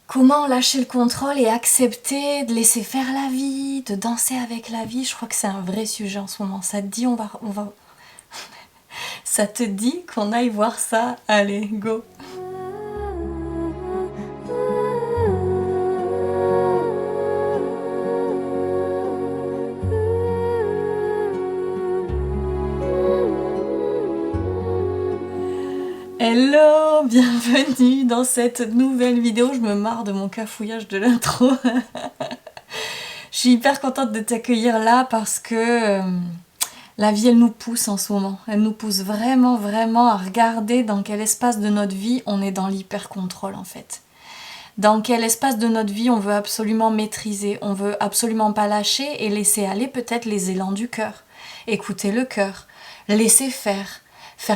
Comment lâcher le contrôle et accepter de laisser faire la vie, de danser avec la vie. Je crois que c'est un vrai sujet en ce moment. Ça te dit, on va... Ça te dit qu'on aille voir ça? Allez, go! Hello, bienvenue dans cette nouvelle vidéo. Je me marre de mon cafouillage de l'intro. Je suis hyper contente de t'accueillir là parce que la vie, elle nous pousse en ce moment. Elle nous pousse vraiment, vraiment à regarder dans quel espace de notre vie on est dans l'hyper-contrôle en fait. Dans quel espace de notre vie on veut absolument maîtriser, on veut absolument pas lâcher et laisser aller peut-être les élans du cœur. Écouter le cœur, laisser faire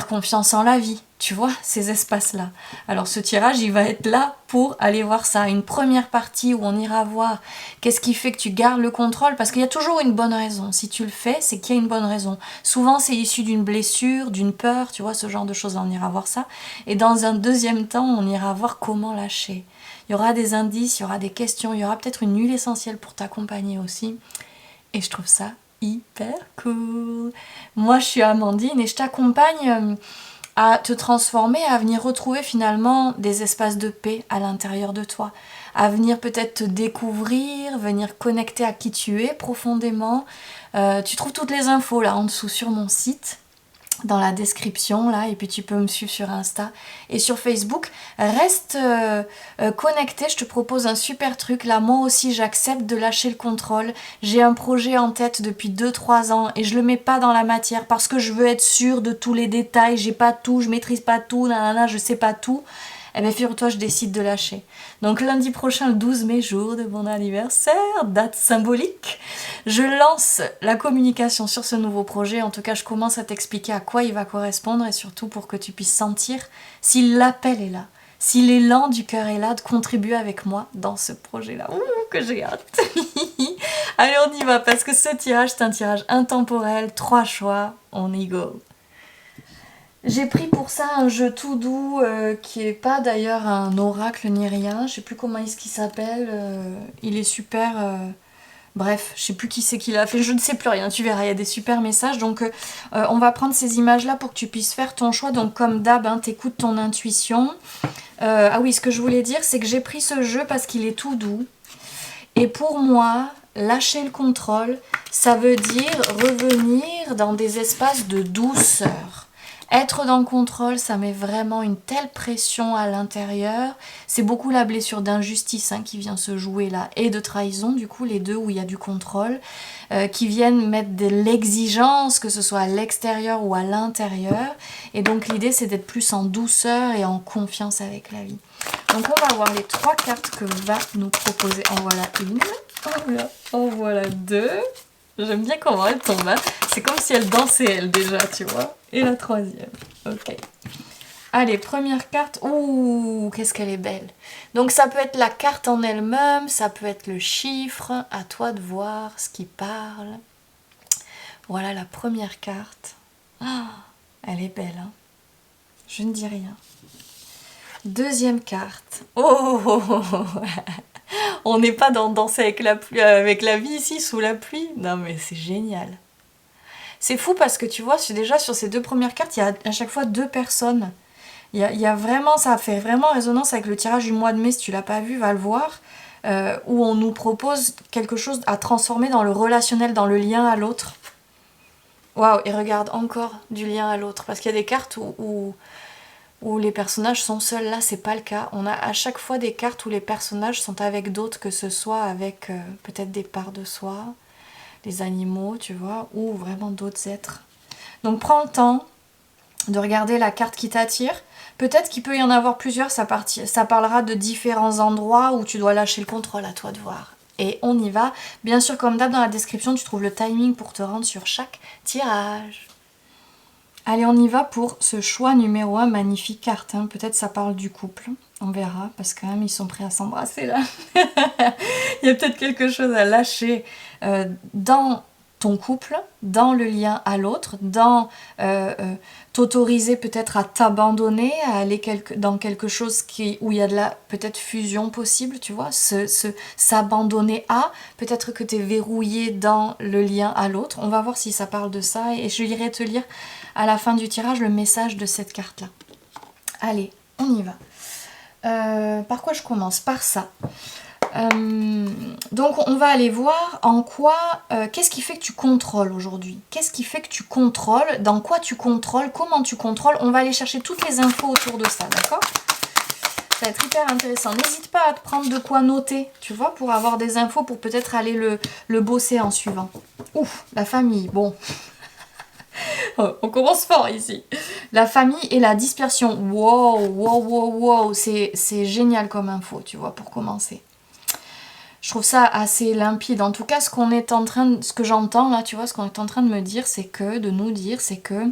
confiance en la vie, tu vois, ces espaces-là. Alors ce tirage, il va être là pour aller voir ça. Une première partie où on ira voir qu'est-ce qui fait que tu gardes le contrôle, parce qu'il y a toujours une bonne raison. Si tu le fais, c'est qu'il y a une bonne raison. Souvent, c'est issu d'une blessure, d'une peur, tu vois, ce genre de choses-là, on ira voir ça. Et dans un deuxième temps, on ira voir comment lâcher. Il y aura des indices, il y aura des questions, il y aura peut-être une huile essentielle pour t'accompagner aussi. Et je trouve ça hyper cool. Moi, je suis Amandine et je t'accompagne à te transformer, à venir retrouver finalement des espaces de paix à l'intérieur de toi, à venir peut-être te découvrir, venir connecter à qui tu es profondément. Tu trouves toutes les infos là en dessous sur mon site, dans la description là, et puis tu peux me suivre sur Insta et sur Facebook. Reste connecté, je te propose un super truc là. Moi aussi j'accepte de lâcher le contrôle. J'ai un projet en tête depuis 2-3 ans et je le mets pas dans la matière parce que je veux être sûre de tous les détails. J'ai pas tout, je maîtrise pas tout, nanana, je sais pas tout. Eh bien, figure-toi, je décide de lâcher. Donc lundi prochain, le 12 mai, jour de mon anniversaire, date symbolique, je lance la communication sur ce nouveau projet. En tout cas, je commence à t'expliquer à quoi il va correspondre et surtout pour que tu puisses sentir si l'appel est là, si l'élan du cœur est là, de contribuer avec moi dans ce projet-là. Ouh, que j'ai hâte. Allez, on y va parce que ce tirage, c'est un tirage intemporel. 3 choix, on y go. J'ai pris pour ça un jeu tout doux qui est pas d'ailleurs un oracle ni rien. Je sais plus comment est-ce qu'il s'appelle. Il est super. Bref, je sais plus qui c'est qui l'a fait. Je ne sais plus rien. Tu verras, il y a des super messages. Donc, on va prendre ces images-là pour que tu puisses faire ton choix. Donc, comme d'hab, hein, t'écoutes ton intuition. Ah oui, ce que je voulais dire, c'est que j'ai pris ce jeu parce qu'il est tout doux. Et pour moi, lâcher le contrôle, ça veut dire revenir dans des espaces de douceur. Être dans le contrôle, ça met vraiment une telle pression à l'intérieur. C'est beaucoup la blessure d'injustice qui vient se jouer là, et de trahison, du coup, les deux où il y a du contrôle, qui viennent mettre de l'exigence, que ce soit à l'extérieur ou à l'intérieur. Et donc l'idée, c'est d'être plus en douceur et en confiance avec la vie. Donc on va voir les 3 cartes que va nous proposer. En voilà une, en voilà 2. J'aime bien comment elle tombe. Hein. C'est comme si elle dansait elle déjà, tu vois. Et la 3e. Ok. Allez, première carte. Ouh, qu'est-ce qu'elle est belle. Donc ça peut être la carte en elle-même, ça peut être le chiffre. À toi de voir ce qui parle. Voilà la première carte. Ah, elle est belle. Hein. Je ne dis rien. Deuxième carte. Oh, oh, oh, oh. On n'est pas dans danser avec la pluie, avec la vie ici, sous la pluie. Non mais c'est génial. C'est fou parce que tu vois, déjà sur ces 2 premières cartes, il y a à chaque fois 2 personnes. Il y a vraiment, ça fait vraiment résonance avec le tirage du mois de mai, si tu l'as pas vu, va le voir, où on nous propose quelque chose à transformer dans le relationnel, dans le lien à l'autre. Waouh, et regarde encore du lien à l'autre, parce qu'il y a des cartes où les personnages sont seuls. Là, c'est pas le cas. On a à chaque fois des cartes où les personnages sont avec d'autres, que ce soit avec peut-être des parts de soi, des animaux, tu vois, ou vraiment d'autres êtres. Donc prends le temps de regarder la carte qui t'attire. Peut-être qu'il peut y en avoir plusieurs, ça parlera de différents endroits où tu dois lâcher le contrôle, à toi de voir. Et on y va. Bien sûr, comme d'hab, dans la description, tu trouves le timing pour te rendre sur chaque tirage. Allez, on y va pour ce choix numéro 1, magnifique carte. Hein. Peut-être ça parle du couple, on verra, parce que quand même ils sont prêts à s'embrasser là. Il y a peut-être quelque chose à lâcher dans ton couple, dans le lien à l'autre, dans t'autoriser peut-être à t'abandonner, à aller dans quelque chose où il y a de la peut-être fusion possible, tu vois, s'abandonner à, peut-être que tu es verrouillé dans le lien à l'autre. On va voir si ça parle de ça et je irai te lire à la fin du tirage le message de cette carte-là. Allez, on y va. Par quoi je commence? Par ça. Donc on va aller voir en quoi, qu'est-ce qui fait que tu contrôles aujourd'hui? Qu'est-ce qui fait que tu contrôles? Dans quoi tu contrôles? Comment tu contrôles? On va aller chercher toutes les infos autour de ça, d'accord? Ça va être hyper intéressant. N'hésite pas à te prendre de quoi noter, tu vois, pour avoir des infos, pour peut-être aller le bosser en suivant. Ouf, la famille, bon. On commence fort ici. La famille et la dispersion. Wow, wow, wow, wow. C'est génial comme info, tu vois, pour commencer. Je trouve ça assez limpide. En tout cas, ce que j'entends là, tu vois, ce qu'on est en train de me dire, de nous dire, c'est que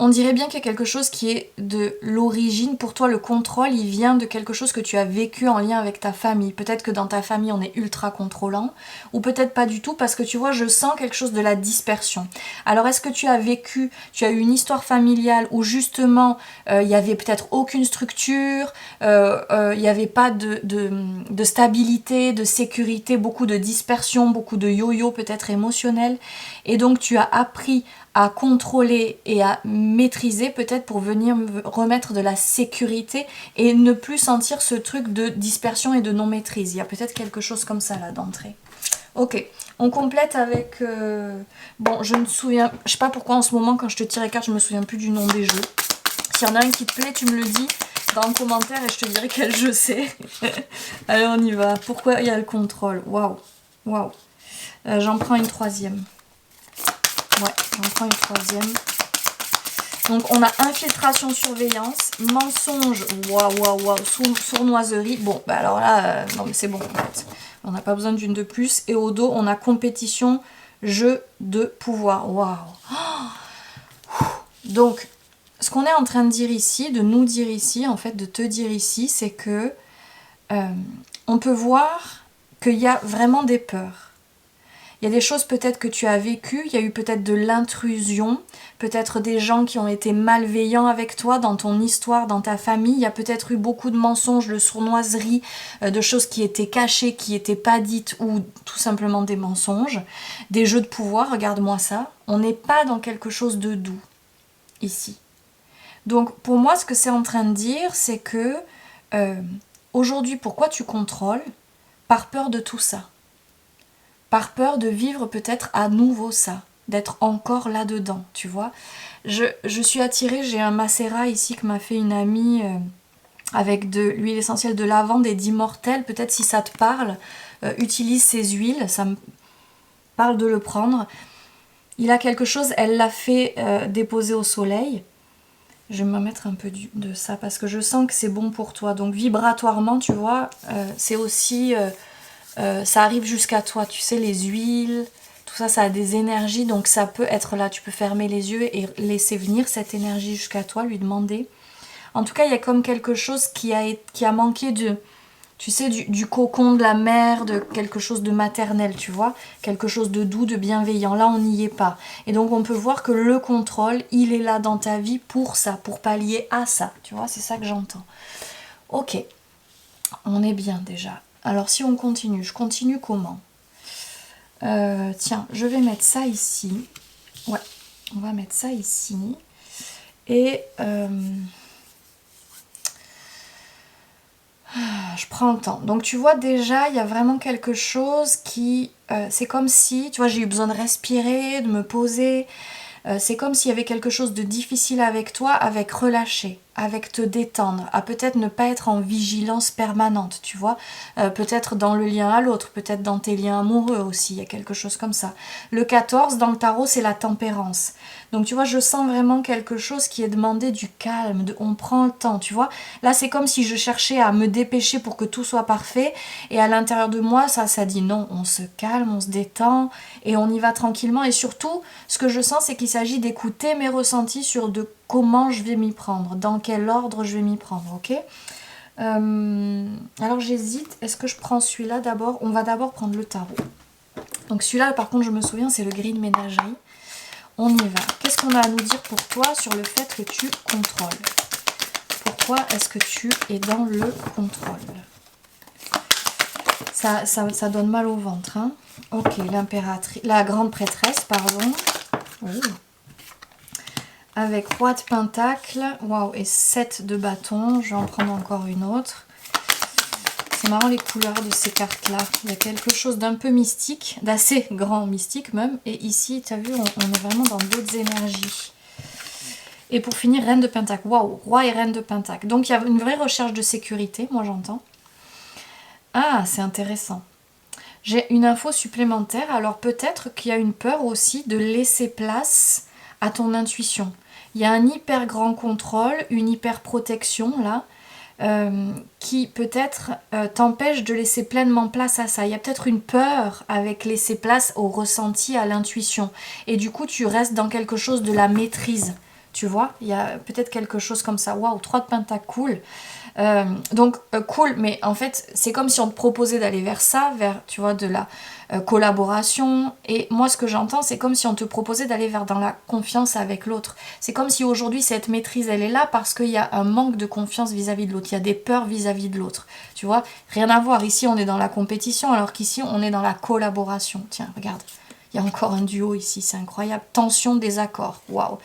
on dirait bien qu'il y a quelque chose qui est de l'origine. Pour toi, le contrôle, il vient de quelque chose que tu as vécu en lien avec ta famille. Peut-être que dans ta famille, on est ultra contrôlant, ou peut-être pas du tout, parce que tu vois, je sens quelque chose de la dispersion. Alors, est-ce que tu as eu une histoire familiale où justement, il n'y avait peut-être aucune structure, il n'y avait pas de stabilité, de sécurité, beaucoup de dispersion, beaucoup de yo-yo peut-être émotionnel, et donc tu as appris à contrôler et à maîtriser peut-être pour venir remettre de la sécurité et ne plus sentir ce truc de dispersion et de non-maîtrise. Il y a peut-être quelque chose comme ça là d'entrée. Ok, on complète avec... Bon, je sais pas pourquoi en ce moment quand je te tire les cartes, je me souviens plus du nom des jeux. S'il y en a un qui te plaît, tu me le dis dans le commentaire et je te dirai quel jeu c'est. Allez, on y va. Pourquoi il y a le contrôle? Waouh, waouh. J'en prends une troisième. Ouais, j'en prends une troisième. Donc on a infiltration, surveillance, mensonge, waouh, waouh, waouh, sournoiserie. Bon, bah alors là, non mais c'est bon en fait. On n'a pas besoin d'une de plus. Et au dos, on a compétition, jeu de pouvoir. Waouh. Donc, ce qu'on est en train de dire ici, de nous dire ici, en fait, de te dire ici, c'est que on peut voir qu'il y a vraiment des peurs. Il y a des choses peut-être que tu as vécues, il y a eu peut-être de l'intrusion, peut-être des gens qui ont été malveillants avec toi dans ton histoire, dans ta famille. Il y a peut-être eu beaucoup de mensonges, de sournoiseries, de choses qui étaient cachées, qui n'étaient pas dites ou tout simplement des mensonges. Des jeux de pouvoir, regarde-moi ça. On n'est pas dans quelque chose de doux ici. Donc pour moi, ce que c'est en train de dire, c'est que aujourd'hui, pourquoi tu contrôles? Par peur de tout ça. Par peur de vivre peut-être à nouveau ça, d'être encore là-dedans, tu vois. Je suis attirée, j'ai un macérat ici que m'a fait une amie avec de l'huile essentielle de lavande et d'immortel. Peut-être si ça te parle, utilise ces huiles, ça me parle de le prendre. Il a quelque chose, elle l'a fait déposer au soleil. Je vais me mettre un peu de ça parce que je sens que c'est bon pour toi. Donc vibratoirement, tu vois, c'est aussi... ça arrive jusqu'à toi, tu sais, les huiles, tout ça, ça a des énergies, donc ça peut être là. Tu peux fermer les yeux et laisser venir cette énergie jusqu'à toi, lui demander. En tout cas, il y a comme quelque chose qui a manqué tu sais, du cocon de la mère, de quelque chose de maternel, tu vois, quelque chose de doux, de bienveillant. Là, on n'y est pas. Et donc, on peut voir que le contrôle, il est là dans ta vie pour ça, pour pallier à ça. Tu vois, c'est ça que j'entends. Ok, on est bien déjà. Alors si on continue, je continue comment? Tiens, je vais mettre ça ici. Ouais, on va mettre ça ici. Et je prends le temps. Donc tu vois déjà, il y a vraiment quelque chose qui... c'est comme si, tu vois, j'ai eu besoin de respirer, de me poser. C'est comme s'il y avait quelque chose de difficile avec toi, avec relâcher, avec te détendre, à peut-être ne pas être en vigilance permanente, tu vois, peut-être dans le lien à l'autre, peut-être dans tes liens amoureux aussi, il y a quelque chose comme ça. Le 14 dans le tarot, c'est la tempérance. Donc tu vois, je sens vraiment quelque chose qui est demandé du calme, on prend le temps, tu vois. Là, c'est comme si je cherchais à me dépêcher pour que tout soit parfait, et à l'intérieur de moi, ça dit non, on se calme, on se détend, et on y va tranquillement, et surtout, ce que je sens, c'est qu'il s'agit d'écouter mes ressentis sur de comment je vais m'y prendre, dans quel ordre je vais m'y prendre, ok? Alors j'hésite, est-ce que je prends celui-là d'abord? On va d'abord prendre le tarot. Donc celui-là, par contre, je me souviens, c'est le gris de ménagerie. On y va. Qu'est-ce qu'on a à nous dire pour toi sur le fait que tu contrôles? Pourquoi est-ce que tu es dans le contrôle? Ça donne mal au ventre. Hein. Ok, l'impératrice, la grande prêtresse, pardon. Oh. Avec roi de pentacle, waouh, et 7 de bâton. Je vais en prendre encore une autre. C'est marrant les couleurs de ces cartes-là. Il y a quelque chose d'un peu mystique, d'assez grand mystique même. Et ici, tu as vu, on est vraiment dans d'autres énergies. Et pour finir, reine de pentacle. Waouh, roi et reine de pentacle. Donc il y a une vraie recherche de sécurité, moi j'entends. Ah, c'est intéressant. J'ai une info supplémentaire. Alors peut-être qu'il y a une peur aussi de laisser place à ton intuition. Il y a un hyper grand contrôle, une hyper protection là. Qui peut-être t'empêche de laisser pleinement place à ça. Il y a peut-être une peur avec laisser place au ressenti, à l'intuition. Et du coup, tu restes dans quelque chose de la maîtrise. Tu vois, il y a peut-être quelque chose comme ça. Waouh, 3 de pentacle, cool. Donc, cool, mais en fait, c'est comme si on te proposait d'aller vers ça, vers, tu vois, de la collaboration. Et moi, ce que j'entends, c'est comme si on te proposait d'aller vers dans la confiance avec l'autre. C'est comme si aujourd'hui, cette maîtrise, elle est là parce qu'il y a un manque de confiance vis-à-vis de l'autre. Il y a des peurs vis-à-vis de l'autre. Tu vois, rien à voir. Ici, on est dans la compétition, alors qu'ici, on est dans la collaboration. Tiens, regarde. Il y a encore un duo ici, c'est incroyable. Tension, désaccord, waouh.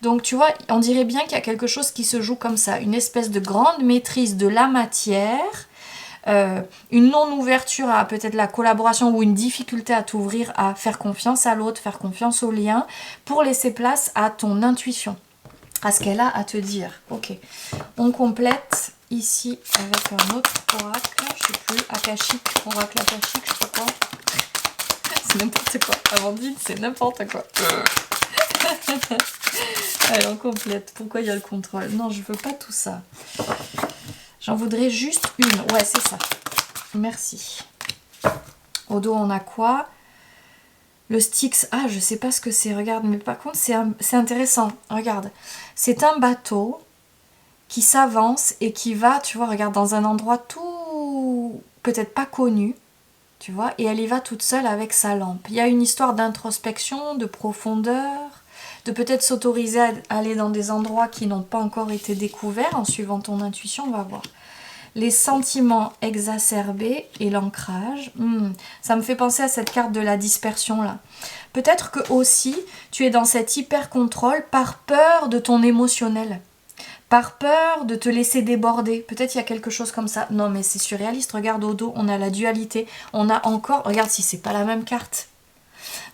Donc tu vois, on dirait bien qu'il y a quelque chose qui se joue comme ça. Une espèce de grande maîtrise de la matière, une non-ouverture à peut-être la collaboration ou une difficulté à t'ouvrir, à faire confiance à l'autre, faire confiance au lien, pour laisser place à ton intuition, à ce qu'elle a à te dire. Ok, on complète ici avec un autre oracle, je sais plus, akashique, oracle akashique, je sais pas quoi. C'est n'importe quoi. Amandine, c'est n'importe quoi. Allez, on complète. Pourquoi il y a le contrôle? Non, je veux pas tout ça. J'en voudrais juste une. Ouais, c'est ça. Merci. Au dos, on a quoi? Le Styx. Ah, je sais pas ce que c'est. Regarde, mais par contre, c'est intéressant. Regarde. C'est un bateau qui s'avance et qui va, tu vois, regarde, dans un endroit tout... peut-être pas connu. Tu vois, et elle y va toute seule avec sa lampe. Il y a une histoire d'introspection, de profondeur, de peut-être s'autoriser à aller dans des endroits qui n'ont pas encore été découverts en suivant ton intuition, on va voir. Les sentiments exacerbés et l'ancrage. Ça me fait penser à cette carte de la dispersion là. Peut-être que aussi tu es dans cet hyper contrôle par peur de ton émotionnel. Par peur de te laisser déborder. Peut-être il y a quelque chose comme ça. Non, mais c'est surréaliste. Regarde au dos, on a la dualité. On a encore... Regarde si c'est pas la même carte.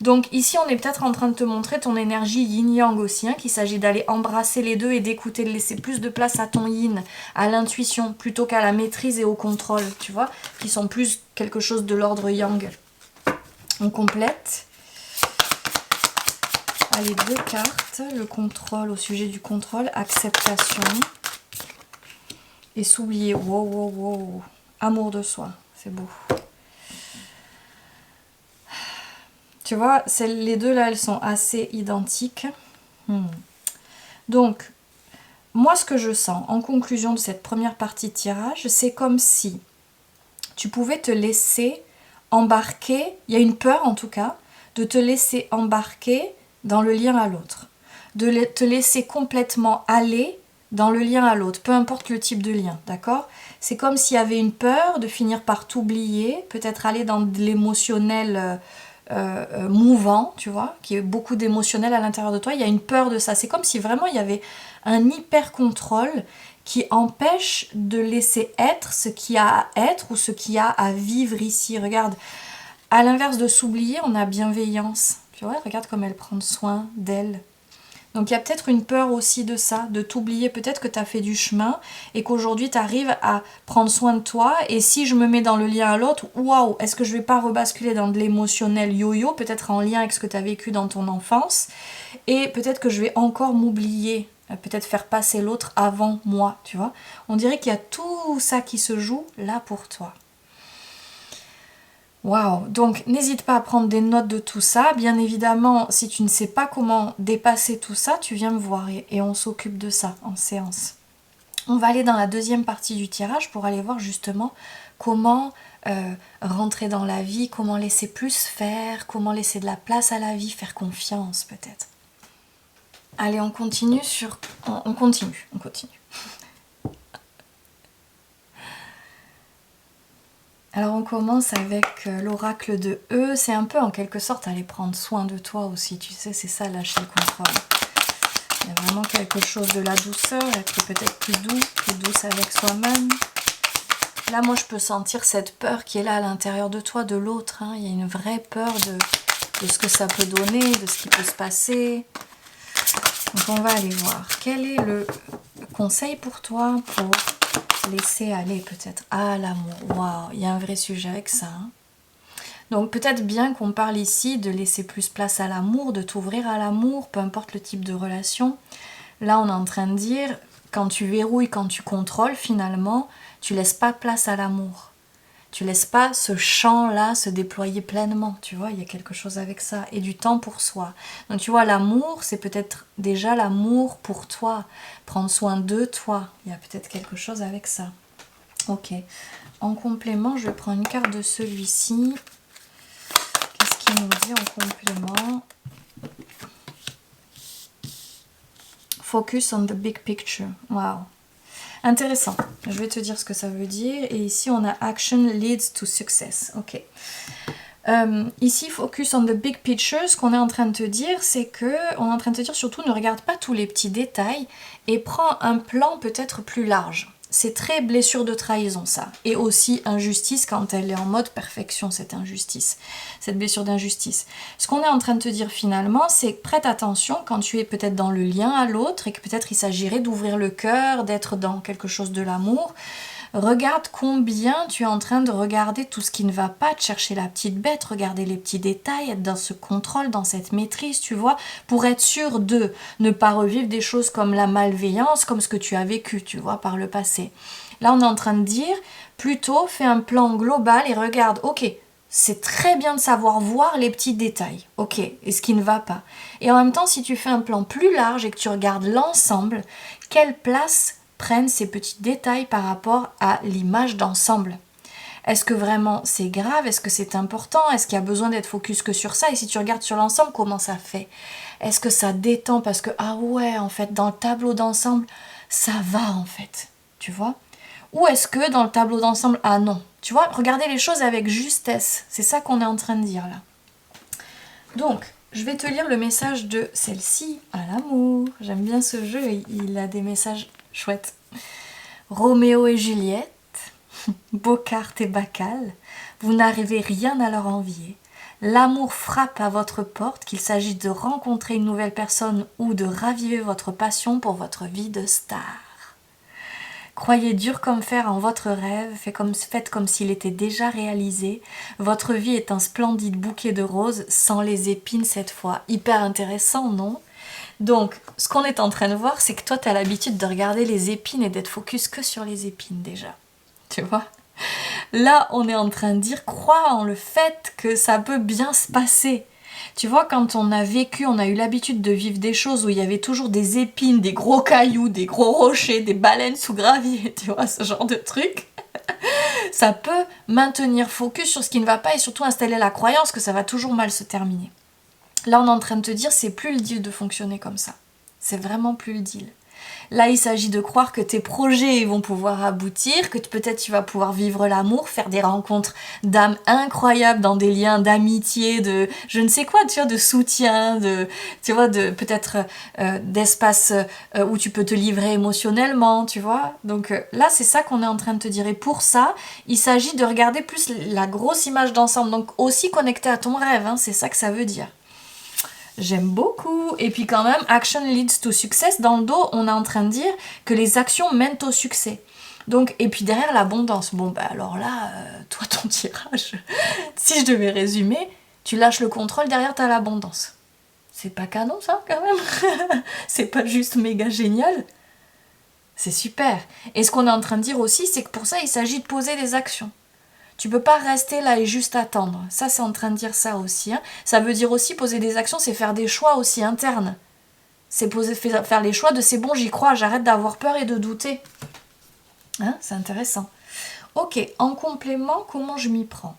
Donc ici, on est peut-être en train de te montrer ton énergie yin-yang aussi, hein, qu'il s'agit d'aller embrasser les deux et d'écouter, de laisser plus de place à ton yin, à l'intuition, plutôt qu'à la maîtrise et au contrôle, tu vois, qui sont plus quelque chose de l'ordre yang. On complète. Allez, 2 cartes, le contrôle au sujet du contrôle, acceptation et s'oublier. Wow, wow, wow. Amour de soi, c'est beau. Tu vois, les deux là, elles sont assez identiques. Donc, moi ce que je sens en conclusion de cette première partie de tirage, c'est comme si tu pouvais te laisser embarquer, il y a une peur en tout cas, de te laisser embarquer dans le lien à l'autre, de te laisser complètement aller dans le lien à l'autre, peu importe le type de lien, d'accord? C'est comme s'il y avait une peur de finir par t'oublier, peut-être aller dans de l'émotionnel mouvant, tu vois, qui est beaucoup d'émotionnel à l'intérieur de toi, il y a une peur de ça, c'est comme si vraiment il y avait un hyper contrôle qui empêche de laisser être ce qu'il y a à être ou ce qu'il y a à vivre ici. Regarde, à l'inverse de s'oublier, on a bienveillance. Tu vois, regarde comme elle prend soin d'elle. Donc il y a peut-être une peur aussi de ça, de t'oublier. Peut-être que tu as fait du chemin et qu'aujourd'hui tu arrives à prendre soin de toi. Et si je me mets dans le lien à l'autre, waouh, est-ce que je vais pas rebasculer dans de l'émotionnel yo-yo, peut-être en lien avec ce que tu as vécu dans ton enfance. Et peut-être que je vais encore m'oublier, peut-être faire passer l'autre avant moi, tu vois. On dirait qu'il y a tout ça qui se joue là pour toi. Waouh, donc n'hésite pas à prendre des notes de tout ça. Bien évidemment, si tu ne sais pas comment dépasser tout ça, tu viens me voir et on s'occupe de ça en séance. On va aller dans la deuxième partie du tirage pour aller voir justement comment rentrer dans la vie, comment laisser plus faire, comment laisser de la place à la vie, faire confiance peut-être. Allez, on continue sur... On continue. Alors on commence avec l'oracle de E. C'est un peu en quelque sorte aller prendre soin de toi aussi, tu sais, c'est ça, lâcher le contrôle. Il y a vraiment quelque chose de la douceur, être peut-être plus douce avec soi-même. Là, moi, je peux sentir cette peur qui est là à l'intérieur de toi, de l'autre. Hein. Il y a une vraie peur de ce que ça peut donner, de ce qui peut se passer. Donc, on va aller voir. Quel est le conseil pour toi pour laisser aller peut-être à l'amour? Waouh, il y a un vrai sujet avec ça. Hein. Donc, peut-être bien qu'on parle ici de laisser plus place à l'amour, de t'ouvrir à l'amour, peu importe le type de relation. Là, on est en train de dire, quand tu verrouilles, quand tu contrôles, finalement, tu laisses pas place à l'amour. Tu laisses pas ce champ-là se déployer pleinement, tu vois, il y a quelque chose avec ça. Et du temps pour soi. Donc tu vois, l'amour, c'est peut-être déjà l'amour pour toi. Prendre soin de toi. Il y a peut-être quelque chose avec ça. Ok. En complément, je vais prendre une carte de celui-ci. Qu'est-ce qu'il nous dit en complément? Focus on the big picture. Wow. Intéressant. Je vais te dire ce que ça veut dire. Et ici, on a Action leads to success. Ok. Ici, focus on the big picture. Ce qu'on est en train de te dire, c'est que on est en train de te dire surtout ne regarde pas tous les petits détails et prends un plan peut-être plus large. C'est très blessure de trahison, ça. Et aussi injustice quand elle est en mode perfection, cette injustice. Cette blessure d'injustice. Ce qu'on est en train de te dire finalement, c'est prête attention quand tu es peut-être dans le lien à l'autre et que peut-être il s'agirait d'ouvrir le cœur, d'être dans quelque chose de l'amour. Regarde combien tu es en train de regarder tout ce qui ne va pas, de chercher la petite bête, regarder les petits détails, être dans ce contrôle, dans cette maîtrise, tu vois, pour être sûr de ne pas revivre des choses comme la malveillance, comme ce que tu as vécu, tu vois, par le passé. Là, on est en train de dire, plutôt, fais un plan global et regarde, ok, c'est très bien de savoir voir les petits détails, ok, et ce qui ne va pas. Et en même temps, si tu fais un plan plus large et que tu regardes l'ensemble, quelle place prennent ces petits détails par rapport à l'image d'ensemble. Est-ce que vraiment c'est grave? Est-ce que c'est important? Est-ce qu'il y a besoin d'être focus que sur ça? Et si tu regardes sur l'ensemble, comment ça fait? Est-ce que ça détend parce que, ah ouais, en fait, dans le tableau d'ensemble, ça va en fait, tu vois? Ou est-ce que dans le tableau d'ensemble, ah non, tu vois, regardez les choses avec justesse. C'est ça qu'on est en train de dire là. Donc, je vais te lire le message de celle-ci à l'amour. J'aime bien ce jeu, il a des messages chouettes. Roméo et Juliette, Bocarte et Baccale, vous n'arrivez rien à leur envier. L'amour frappe à votre porte, qu'il s'agisse de rencontrer une nouvelle personne ou de raviver votre passion pour votre vie de star. Croyez dur comme fer en votre rêve, faites comme s'il était déjà réalisé. Votre vie est un splendide bouquet de roses, sans les épines cette fois. Hyper intéressant, non? Donc, ce qu'on est en train de voir, c'est que toi, tu as l'habitude de regarder les épines et d'être focus que sur les épines déjà. Tu vois? Là, on est en train de dire, crois en le fait que ça peut bien se passer. Tu vois, quand on a vécu, on a eu l'habitude de vivre des choses où il y avait toujours des épines, des gros cailloux, des gros rochers, des baleines sous gravier, tu vois, ce genre de truc. Ça peut maintenir focus sur ce qui ne va pas et surtout installer la croyance que ça va toujours mal se terminer. Là, on est en train de te dire, c'est plus le deal de fonctionner comme ça. C'est vraiment plus le deal. Là, il s'agit de croire que tes projets vont pouvoir aboutir, que peut-être tu vas pouvoir vivre l'amour, faire des rencontres d'âmes incroyables dans des liens d'amitié, de je ne sais quoi, tu vois, de soutien, tu vois, de peut-être d'espace où tu peux te livrer émotionnellement, tu vois. Donc là, c'est ça qu'on est en train de te dire. Et pour ça, il s'agit de regarder plus la grosse image d'ensemble, donc aussi connecté à ton rêve, hein, c'est ça que ça veut dire. J'aime beaucoup. Et puis quand même, action leads to success. Dans le dos, on est en train de dire que les actions mènent au succès. Donc, et puis derrière, l'abondance. Bon, bah alors là, toi, ton tirage, si je devais résumer, tu lâches le contrôle, derrière, t'as l'abondance. C'est pas canon, ça, quand même. C'est pas juste méga génial. C'est super. Et ce qu'on est en train de dire aussi, c'est que pour ça, il s'agit de poser des actions. Tu peux pas rester là et juste attendre. Ça, c'est en train de dire ça aussi. Hein. Ça veut dire aussi poser des actions, c'est faire des choix aussi internes. C'est faire les choix de c'est bon, j'y crois, j'arrête d'avoir peur et de douter. Hein, c'est intéressant. Ok, en complément, comment je m'y prends?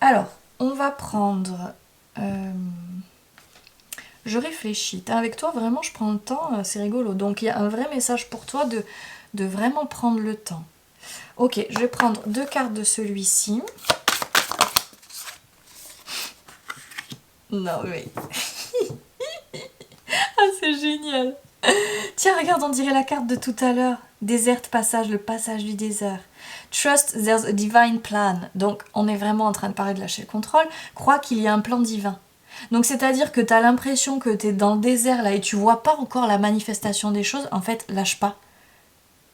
Alors, on va prendre... je réfléchis. Avec toi, vraiment, je prends le temps, c'est rigolo. Donc, il y a un vrai message pour toi de vraiment prendre le temps. Ok, je vais prendre 2 cartes de celui-ci. Non, mais... ah, c'est génial. Tiens, regarde, on dirait la carte de tout à l'heure. Desert passage, le passage du désert. Trust there's a divine plan. Donc, on est vraiment en train de parler de lâcher le contrôle. Crois qu'il y a un plan divin. Donc, c'est-à-dire que tu as l'impression que tu es dans le désert là et tu vois pas encore la manifestation des choses. En fait, lâche pas.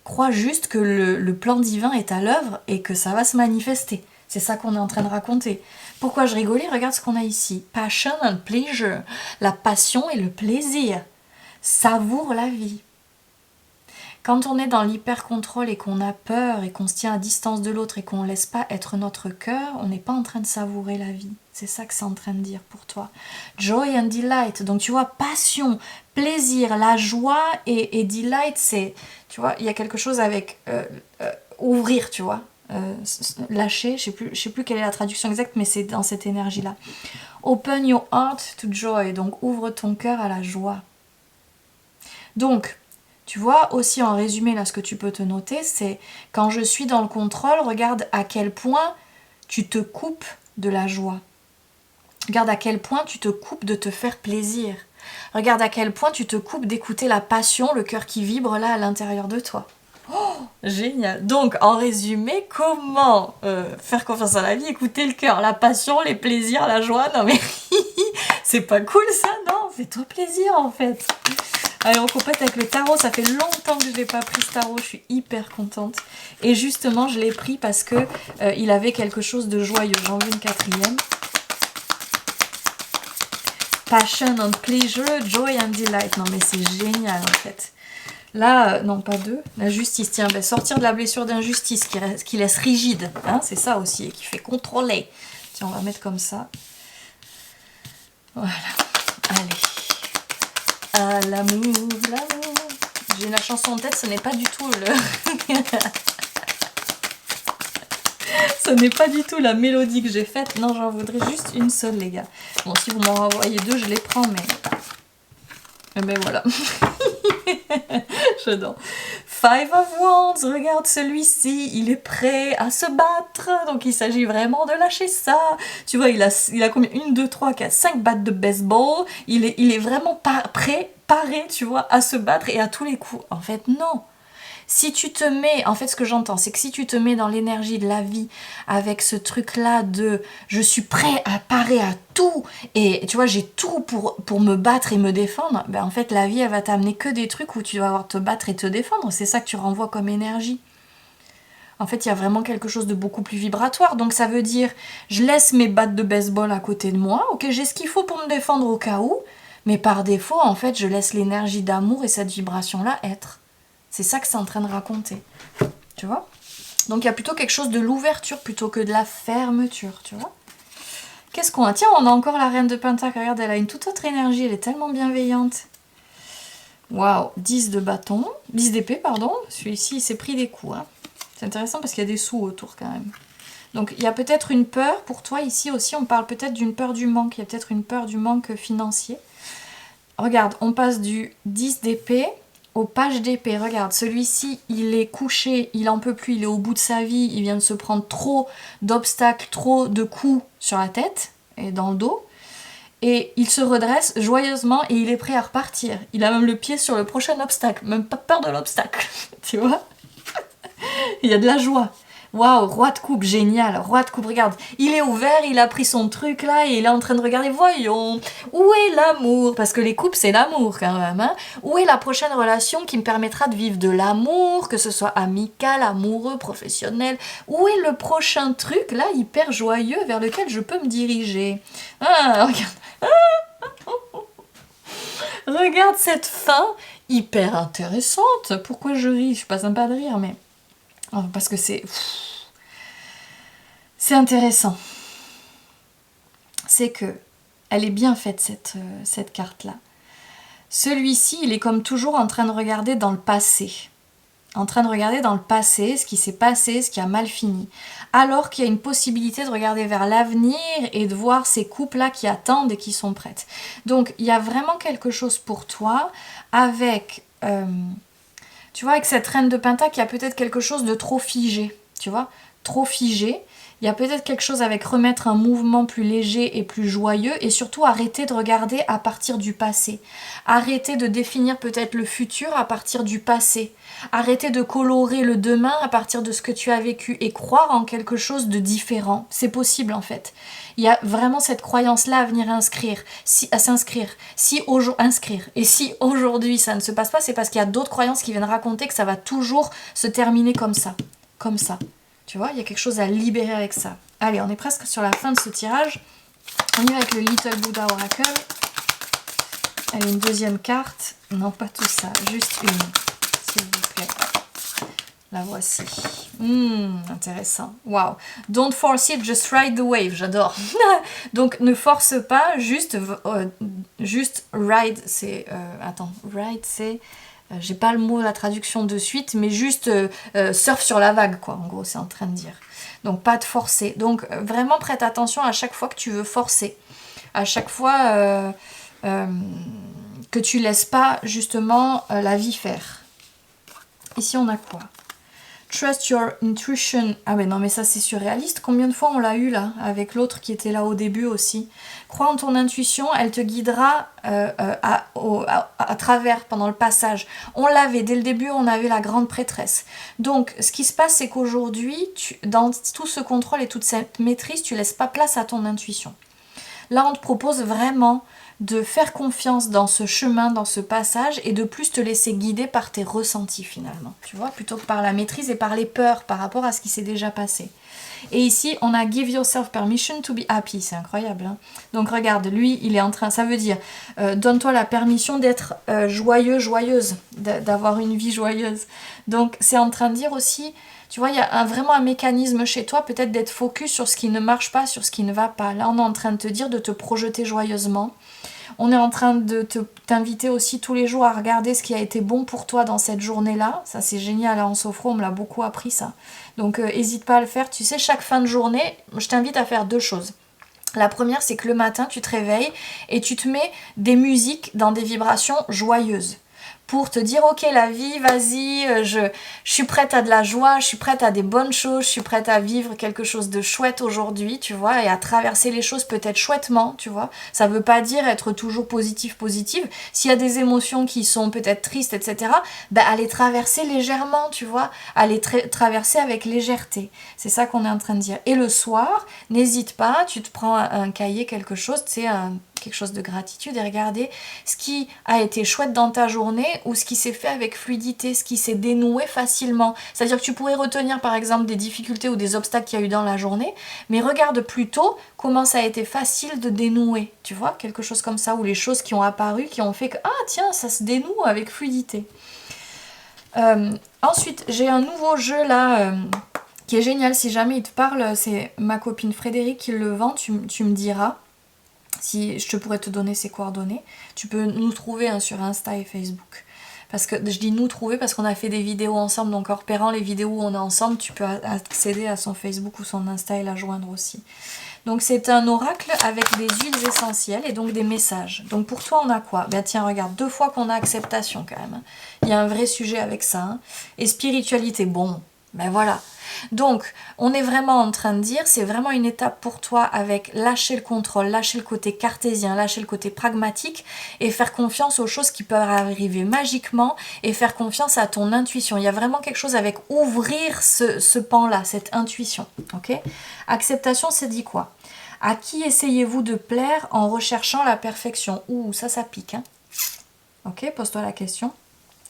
Crois juste que le plan divin est à l'œuvre et que ça va se manifester. C'est ça qu'on est en train de raconter. Pourquoi je rigolais? Regarde ce qu'on a ici. Passion and pleasure. La passion et le plaisir. Savoure la vie. Quand on est dans l'hyper-contrôle et qu'on a peur et qu'on se tient à distance de l'autre et qu'on ne laisse pas être notre cœur, on n'est pas en train de savourer la vie. C'est ça que c'est en train de dire pour toi. Joy and delight. Donc tu vois, passion, plaisir, la joie et delight, c'est... Tu vois, il y a quelque chose avec ouvrir, tu vois. Lâcher, je sais plus quelle est la traduction exacte, mais c'est dans cette énergie-là. Open your heart to joy. Donc ouvre ton cœur à la joie. Donc, tu vois, aussi en résumé, là, ce que tu peux te noter, c'est quand je suis dans le contrôle, regarde à quel point tu te coupes de la joie. Regarde à quel point tu te coupes de te faire plaisir. Regarde à quel point tu te coupes d'écouter la passion, le cœur qui vibre là à l'intérieur de toi. Oh, génial. Donc, en résumé, comment faire confiance à la vie, écouter le cœur, la passion, les plaisirs, la joie. Non mais, c'est pas cool ça, non? Fais-toi plaisir en fait. Allez, on complète avec le tarot. Ça fait longtemps que je n'ai pas pris ce tarot. Je suis hyper contente. Et justement, je l'ai pris parce que il avait quelque chose de joyeux. J'en veux une quatrième. Passion and pleasure, joy and delight. Non, mais c'est génial en fait. Là, non, pas deux. La justice. Tiens, ben, sortir de la blessure d'injustice qui laisse rigide. Hein, c'est ça aussi. Et qui fait contrôler. Tiens, on va mettre comme ça. Voilà. Allez. Ah, l'amour, l'amour. J'ai la chanson en tête, ce n'est pas du tout le... ce n'est pas du tout la mélodie que j'ai faite. Non, j'en voudrais juste une seule, les gars. Bon, si vous m'en renvoyez deux, je les prends, mais... ben voilà. J'adore. Five of Wands, regarde celui-ci, il est prêt à se battre. Donc il s'agit vraiment de lâcher ça. Tu vois, il a combien? 1, 2, 3, 4, 5 battes de baseball. Il est vraiment prêt, paré, tu vois, à se battre et à tous les coups. En fait, non. Si tu te mets, en fait ce que j'entends, c'est que si tu te mets dans l'énergie de la vie avec ce truc-là de je suis prêt à parer à tout et tu vois j'ai tout pour me battre et me défendre, ben en fait la vie elle va t'amener que des trucs où tu vas avoir te battre et te défendre, c'est ça que tu renvoies comme énergie. En fait il y a vraiment quelque chose de beaucoup plus vibratoire, donc ça veut dire je laisse mes battes de baseball à côté de moi, ok j'ai ce qu'il faut pour me défendre au cas où, mais par défaut en fait je laisse l'énergie d'amour et cette vibration-là être. C'est ça que c'est en train de raconter. Tu vois? Donc il y a plutôt quelque chose de l'ouverture plutôt que de la fermeture, tu vois? Qu'est-ce qu'on a? Tiens, on a encore la reine de Pentacle. Regarde, elle a une toute autre énergie. Elle est tellement bienveillante. Waouh! 10 de bâton. 10 d'épée, pardon. Celui-ci, il s'est pris des coups. Hein. C'est intéressant parce qu'il y a des sous autour quand même. Donc il y a peut-être une peur pour toi ici aussi. On parle peut-être d'une peur du manque. Il y a peut-être une peur du manque financier. Regarde, on passe du 10 d'épée au page d'épée. Regarde, celui-ci, il est couché, il en peut plus, il est au bout de sa vie, il vient de se prendre trop d'obstacles, trop de coups sur la tête et dans le dos. Et il se redresse joyeusement et il est prêt à repartir. Il a même le pied sur le prochain obstacle, même pas peur de l'obstacle, tu vois. Il y a de la joie. Waouh, roi de coupe, génial, roi de coupe, regarde, il est ouvert, il a pris son truc là et il est en train de regarder, voyons, où est l'amour? Parce que les coupes c'est l'amour quand même, hein. Où est la prochaine relation qui me permettra de vivre de l'amour, que ce soit amical, amoureux, professionnel? Où est le prochain truc là, hyper joyeux, vers lequel je peux me diriger? Ah, regarde. Regarde cette fin, hyper intéressante. Pourquoi je ris? Je suis pas sympa de rire, mais... parce que c'est intéressant. C'est que elle est bien faite cette carte-là. Celui-ci, il est comme toujours en train de regarder dans le passé. en train de regarder dans le passé, ce qui s'est passé, ce qui a mal fini. Alors qu'il y a une possibilité de regarder vers l'avenir et de voir ces couples-là qui attendent et qui sont prêtes. Donc, il y a vraiment quelque chose pour toi avec, tu vois, avec cette reine de Pentacle, il y a peut-être quelque chose de trop figé, tu vois, trop figé. Il y a peut-être quelque chose avec remettre un mouvement plus léger et plus joyeux et surtout arrêter de regarder à partir du passé. Arrêter de définir peut-être le futur à partir du passé. Arrêter de colorer le demain à partir de ce que tu as vécu et croire en quelque chose de différent. C'est possible en fait. Il y a vraiment cette croyance-là à venir inscrire, à s'inscrire. Inscrire. Et si aujourd'hui ça ne se passe pas, c'est parce qu'il y a d'autres croyances qui viennent raconter que ça va toujours se terminer comme ça. Comme ça. Tu vois, il y a quelque chose à libérer avec ça. Allez, on est presque sur la fin de ce tirage. On y va avec le Little Buddha Oracle. Allez, une deuxième carte. Non, pas tout ça, juste une, s'il vous plaît. La voici. Intéressant. Wow. Don't force it, just ride the wave. J'adore. Donc, ne force pas, juste ride, c'est... attends, ride, c'est... j'ai pas le mot, la traduction de suite, mais juste surf sur la vague, quoi, en gros, c'est en train de dire. Donc, pas de forcer. Donc, vraiment, prête attention à chaque fois que tu veux forcer. À chaque fois que tu laisses pas, justement, la vie faire. Ici, on a quoi? Trust your intuition. Ah mais non, mais ça c'est surréaliste. Combien de fois on l'a eu là, avec l'autre qui était là au début aussi. Crois en ton intuition, elle te guidera à travers pendant le passage. On l'avait, dès le début, on avait la grande prêtresse. Donc, ce qui se passe, c'est qu'aujourd'hui, dans tout ce contrôle et toute cette maîtrise, tu laisses pas place à ton intuition. Là, on te propose vraiment de faire confiance dans ce chemin, dans ce passage, et de plus te laisser guider par tes ressentis finalement, tu vois, plutôt que par la maîtrise et par les peurs par rapport à ce qui s'est déjà passé. Et ici, on a give yourself permission to be happy, c'est incroyable. Hein. Donc regarde, lui, il est en train, ça veut dire, donne-toi la permission d'être joyeux, joyeuse, d'avoir une vie joyeuse. Donc c'est en train de dire aussi, tu vois, il y a vraiment un mécanisme chez toi, peut-être d'être focus sur ce qui ne marche pas, sur ce qui ne va pas. Là, on est en train de te dire de te projeter joyeusement. On est en train de t'inviter aussi tous les jours à regarder ce qui a été bon pour toi dans cette journée-là. Ça, c'est génial, en sophro, on me l'a beaucoup appris ça. Donc, n'hésite pas à le faire. Tu sais, chaque fin de journée, je t'invite à faire deux choses. La première, c'est que le matin, tu te réveilles et tu te mets des musiques dans des vibrations joyeuses. Pour te dire, ok, la vie, vas-y, je suis prête à de la joie, je suis prête à des bonnes choses, je suis prête à vivre quelque chose de chouette aujourd'hui, tu vois, et à traverser les choses peut-être chouettement, tu vois. Ça veut pas dire être toujours positive. S'il y a des émotions qui sont peut-être tristes, etc., ben, à les traverser légèrement, tu vois, à les traverser avec légèreté. C'est ça qu'on est en train de dire. Et le soir, n'hésite pas, tu te prends un cahier, quelque chose, tu sais, quelque chose de gratitude et regarder ce qui a été chouette dans ta journée ou ce qui s'est fait avec fluidité, ce qui s'est dénoué facilement. C'est-à-dire que tu pourrais retenir par exemple des difficultés ou des obstacles qu'il y a eu dans la journée, mais regarde plutôt comment ça a été facile de dénouer, tu vois, quelque chose comme ça, ou les choses qui ont apparu, qui ont fait que, ah tiens, ça se dénoue avec fluidité. Ensuite, j'ai un nouveau jeu là... qui est génial, si jamais il te parle, c'est ma copine Frédéric qui le vend, tu me diras. Si je te pourrais te donner ses coordonnées, tu peux nous trouver hein, sur Insta et Facebook. Parce que je dis nous trouver parce qu'on a fait des vidéos ensemble, donc en repérant les vidéos où on est ensemble, tu peux accéder à son Facebook ou son Insta et la joindre aussi. Donc c'est un oracle avec des huiles essentielles et donc des messages. Donc pour toi on a quoi? Ben tiens regarde, 2 fois qu'on a acceptation quand même. Il y a un vrai sujet avec ça. Hein. Et spiritualité, bon, ben voilà. Donc, on est vraiment en train de dire, c'est vraiment une étape pour toi avec lâcher le contrôle, lâcher le côté cartésien, lâcher le côté pragmatique et faire confiance aux choses qui peuvent arriver magiquement et faire confiance à ton intuition. Il y a vraiment quelque chose avec ouvrir ce pan-là, cette intuition. Ok? Acceptation, c'est dit quoi? À qui essayez-vous de plaire en recherchant la perfection? Ouh, ça pique. Hein? Ok, pose-toi la question.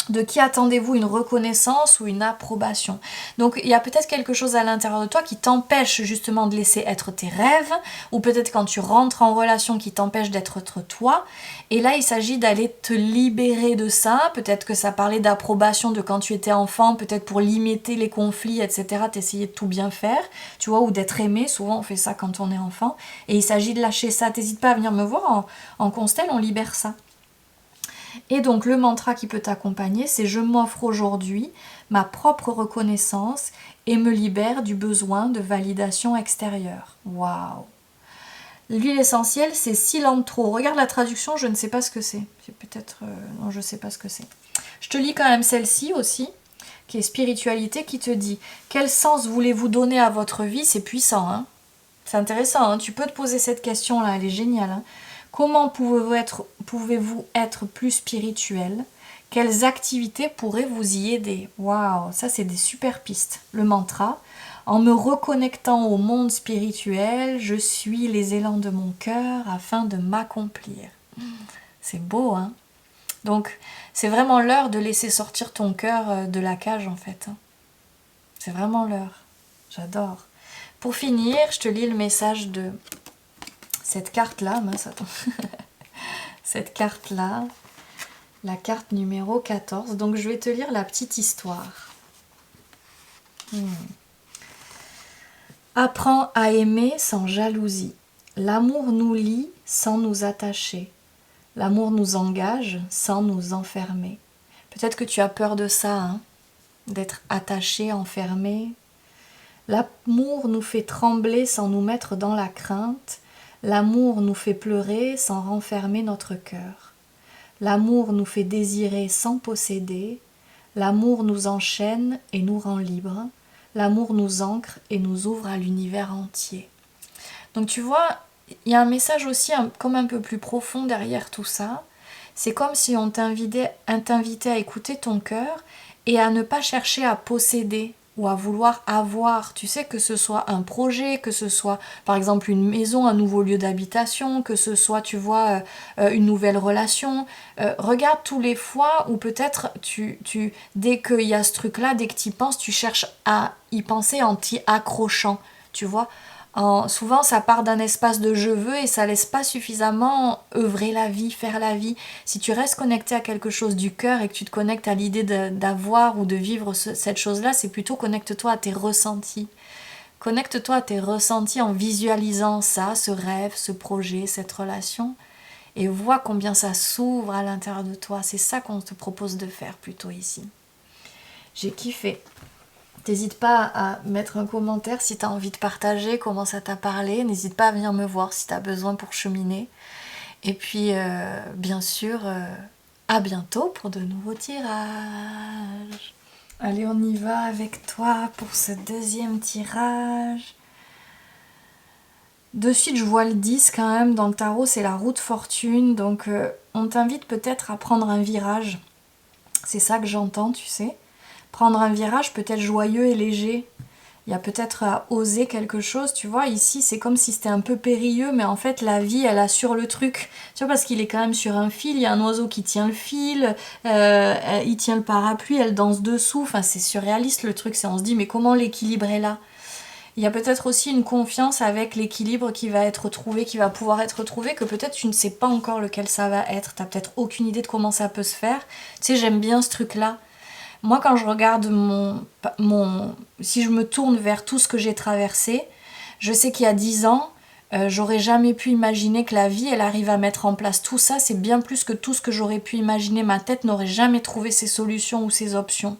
De qui attendez-vous une reconnaissance ou une approbation? Donc il y a peut-être quelque chose à l'intérieur de toi qui t'empêche justement de laisser être tes rêves, ou peut-être quand tu rentres en relation qui t'empêche d'être toi. Et là il s'agit d'aller te libérer de ça. Peut-être que ça parlait d'approbation de quand tu étais enfant, peut-être pour limiter les conflits, etc. T'essayer de tout bien faire, tu vois, ou d'être aimé. Souvent on fait ça quand on est enfant. Et il s'agit de lâcher ça. T'hésites pas à venir me voir en constel, on libère ça. Et donc le mantra qui peut t'accompagner, c'est je m'offre aujourd'hui ma propre reconnaissance et me libère du besoin de validation extérieure. Waouh! L'huile essentielle, c'est cilantro. Regarde la traduction, je ne sais pas ce que c'est. C'est peut-être... non, je ne sais pas ce que c'est. Je te lis quand même celle-ci aussi, qui est spiritualité, qui te dit quel sens voulez-vous donner à votre vie? C'est puissant, hein. C'est intéressant, hein. Tu peux te poser cette question-là, elle est géniale, hein. Comment pouvez-vous être plus spirituel? Quelles activités pourraient vous y aider? Waouh, ça c'est des super pistes. Le mantra, en me reconnectant au monde spirituel, je suis les élans de mon cœur afin de m'accomplir. C'est beau, hein? Donc, c'est vraiment l'heure de laisser sortir ton cœur de la cage, en fait, hein. C'est vraiment l'heure. J'adore. Pour finir, je te lis le message de cette carte-là. Mince, attends. Cette carte-là, la carte numéro 14. Donc, je vais te lire la petite histoire. Apprends à aimer sans jalousie. L'amour nous lie sans nous attacher. L'amour nous engage sans nous enfermer. Peut-être que tu as peur de ça, hein, d'être attaché, enfermé. L'amour nous fait trembler sans nous mettre dans la crainte. L'amour nous fait pleurer sans renfermer notre cœur. L'amour nous fait désirer sans posséder. L'amour nous enchaîne et nous rend libres. L'amour nous ancre et nous ouvre à l'univers entier. Donc tu vois, il y a un message aussi comme un peu plus profond derrière tout ça. C'est comme si on t'invitait à écouter ton cœur et à ne pas chercher à posséder ou à vouloir avoir. Tu sais, que ce soit un projet, que ce soit par exemple une maison, un nouveau lieu d'habitation, que ce soit, tu vois, une nouvelle relation. Regarde tous les fois où peut-être dès qu'il y a ce truc-là, dès que tu y penses, tu cherches à y penser en t'y accrochant, tu vois. Souvent ça part d'un espace de je veux et ça laisse pas suffisamment œuvrer la vie, faire la vie. Si tu restes connecté à quelque chose du cœur et que tu te connectes à l'idée d'avoir ou de vivre cette chose-là, c'est plutôt connecte-toi à tes ressentis. Connecte-toi à tes ressentis en visualisant ça, ce rêve, ce projet, cette relation, et vois combien ça s'ouvre à l'intérieur de toi. C'est ça qu'on te propose de faire plutôt ici. J'ai kiffé. N'hésite pas à mettre un commentaire si tu as envie de partager comment ça t'a parlé. N'hésite pas à venir me voir si tu as besoin pour cheminer. Et puis, bien sûr, à bientôt pour de nouveaux tirages. Allez, on y va avec toi pour ce deuxième tirage. De suite, je vois le 10 quand même. Dans le tarot, c'est la roue de fortune. Donc, on t'invite peut-être à prendre un virage. C'est ça que j'entends, tu sais. Prendre un virage peut-être joyeux et léger. Il y a peut-être à oser quelque chose, tu vois. Ici, c'est comme si c'était un peu périlleux, mais en fait, la vie, elle assure le truc. Tu vois, parce qu'il est quand même sur un fil. Il y a un oiseau qui tient le fil, il tient le parapluie, elle danse dessous. Enfin, c'est surréaliste le truc. On se dit, mais comment l'équilibre est là? Il y a peut-être aussi une confiance avec l'équilibre qui va être trouvé, qui va pouvoir être trouvé, que peut-être tu ne sais pas encore lequel ça va être. Tu n'as peut-être aucune idée de comment ça peut se faire. Tu sais, j'aime bien ce truc-là. Moi, quand je regarde si je me tourne vers tout ce que j'ai traversé, je sais qu'il y a 10 ans, j'aurais jamais pu imaginer que la vie, elle arrive à mettre en place tout ça. C'est bien plus que tout ce que j'aurais pu imaginer. Ma tête n'aurait jamais trouvé ces solutions ou ces options.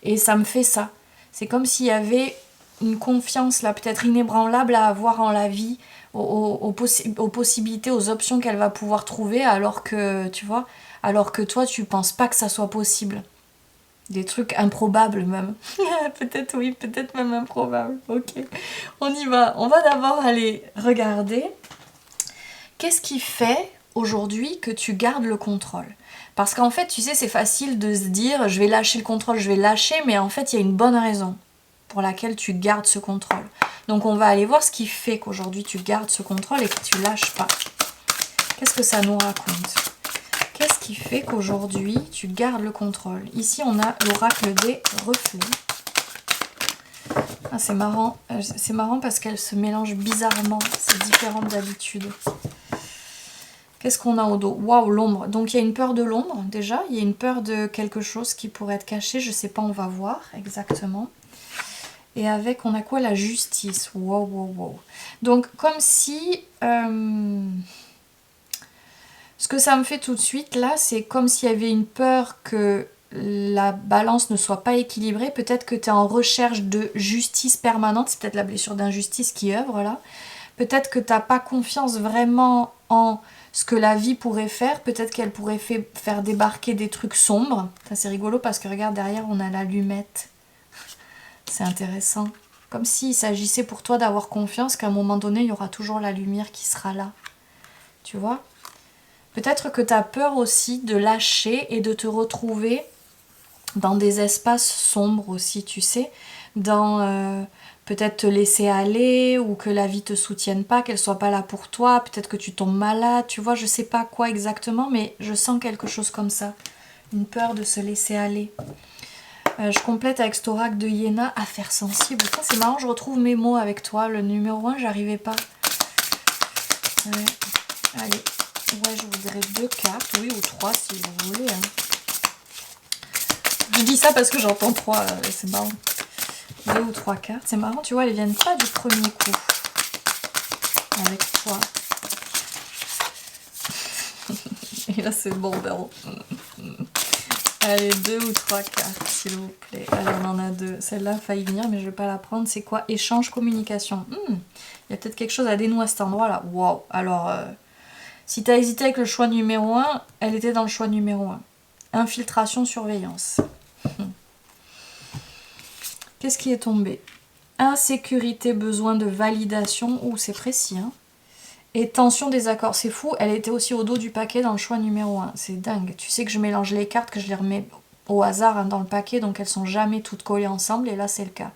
Et ça me fait ça. C'est comme s'il y avait une confiance là, peut-être inébranlable à avoir en la vie, aux possibilités, aux options qu'elle va pouvoir trouver, alors que, tu vois, alors que toi, tu penses pas que ça soit possible. Des trucs improbables même. Peut-être oui, peut-être même improbables. Ok, on y va. On va d'abord aller regarder qu'est-ce qui fait aujourd'hui que tu gardes le contrôle. Parce qu'en fait, tu sais, c'est facile de se dire je vais lâcher le contrôle, je vais lâcher, mais en fait, il y a une bonne raison pour laquelle tu gardes ce contrôle. Donc on va aller voir ce qui fait qu'aujourd'hui tu gardes ce contrôle et que tu lâches pas. Qu'est-ce que ça nous raconte ? Qu'est-ce qui fait qu'aujourd'hui, tu gardes le contrôle? Ici, on a l'oracle des reflets. Ah, c'est marrant. C'est marrant parce qu'elle se mélange bizarrement. C'est différent d'habitude. Qu'est-ce qu'on a au dos? Waouh, l'ombre. Donc, il y a une peur de l'ombre, déjà. Il y a une peur de quelque chose qui pourrait être caché. Je ne sais pas, on va voir exactement. Et avec, on a quoi? La justice. Wow. Donc, comme si... Ce que ça me fait tout de suite là, c'est comme s'il y avait une peur que la balance ne soit pas équilibrée. Peut-être que tu es en recherche de justice permanente, c'est peut-être la blessure d'injustice qui œuvre là. Peut-être que tu n'as pas confiance vraiment en ce que la vie pourrait faire. Peut-être qu'elle pourrait faire débarquer des trucs sombres. Ça c'est rigolo parce que regarde derrière on a l'allumette. C'est intéressant. Comme s'il s'agissait pour toi d'avoir confiance qu'à un moment donné il y aura toujours la lumière qui sera là. Tu vois ? Peut-être que tu as peur aussi de lâcher et de te retrouver dans des espaces sombres aussi, tu sais, dans peut-être te laisser aller ou que la vie te soutienne pas, qu'elle soit pas là pour toi, peut-être que tu tombes malade, tu vois, je sais pas quoi exactement, mais je sens quelque chose comme ça, une peur de se laisser aller. Je complète avec cet oracle de Iéna, affaire sensible. Putain, c'est marrant, je retrouve mes mots avec toi, le numéro 1, j'arrivais pas. Ouais. Allez, ouais, je voudrais 2 cartes, oui, ou 3 si vous voulez, hein. Je dis ça parce que j'entends 3, c'est marrant. 2 ou 3 cartes. C'est marrant, tu vois, elles viennent pas du premier coup. Avec toi. Et là, c'est bon, bon. Allez, 2 ou 3 cartes, s'il vous plaît. Allez, on en a 2. Celle-là a failli venir, mais je vais pas la prendre. C'est quoi? Échange, communication. Il y a peut-être quelque chose à dénouer à cet endroit-là. Waouh. Alors, si tu as hésité avec le choix numéro 1, elle était dans le choix numéro 1. Infiltration, surveillance. Qu'est-ce qui est tombé? Insécurité, besoin de validation. Ouh, c'est précis, hein. Et tension, désaccord. C'est fou, elle était aussi au dos du paquet dans le choix numéro 1. C'est dingue. Tu sais que je mélange les cartes, que je les remets au hasard, hein, dans le paquet, donc elles sont jamais toutes collées ensemble, et là c'est le cas.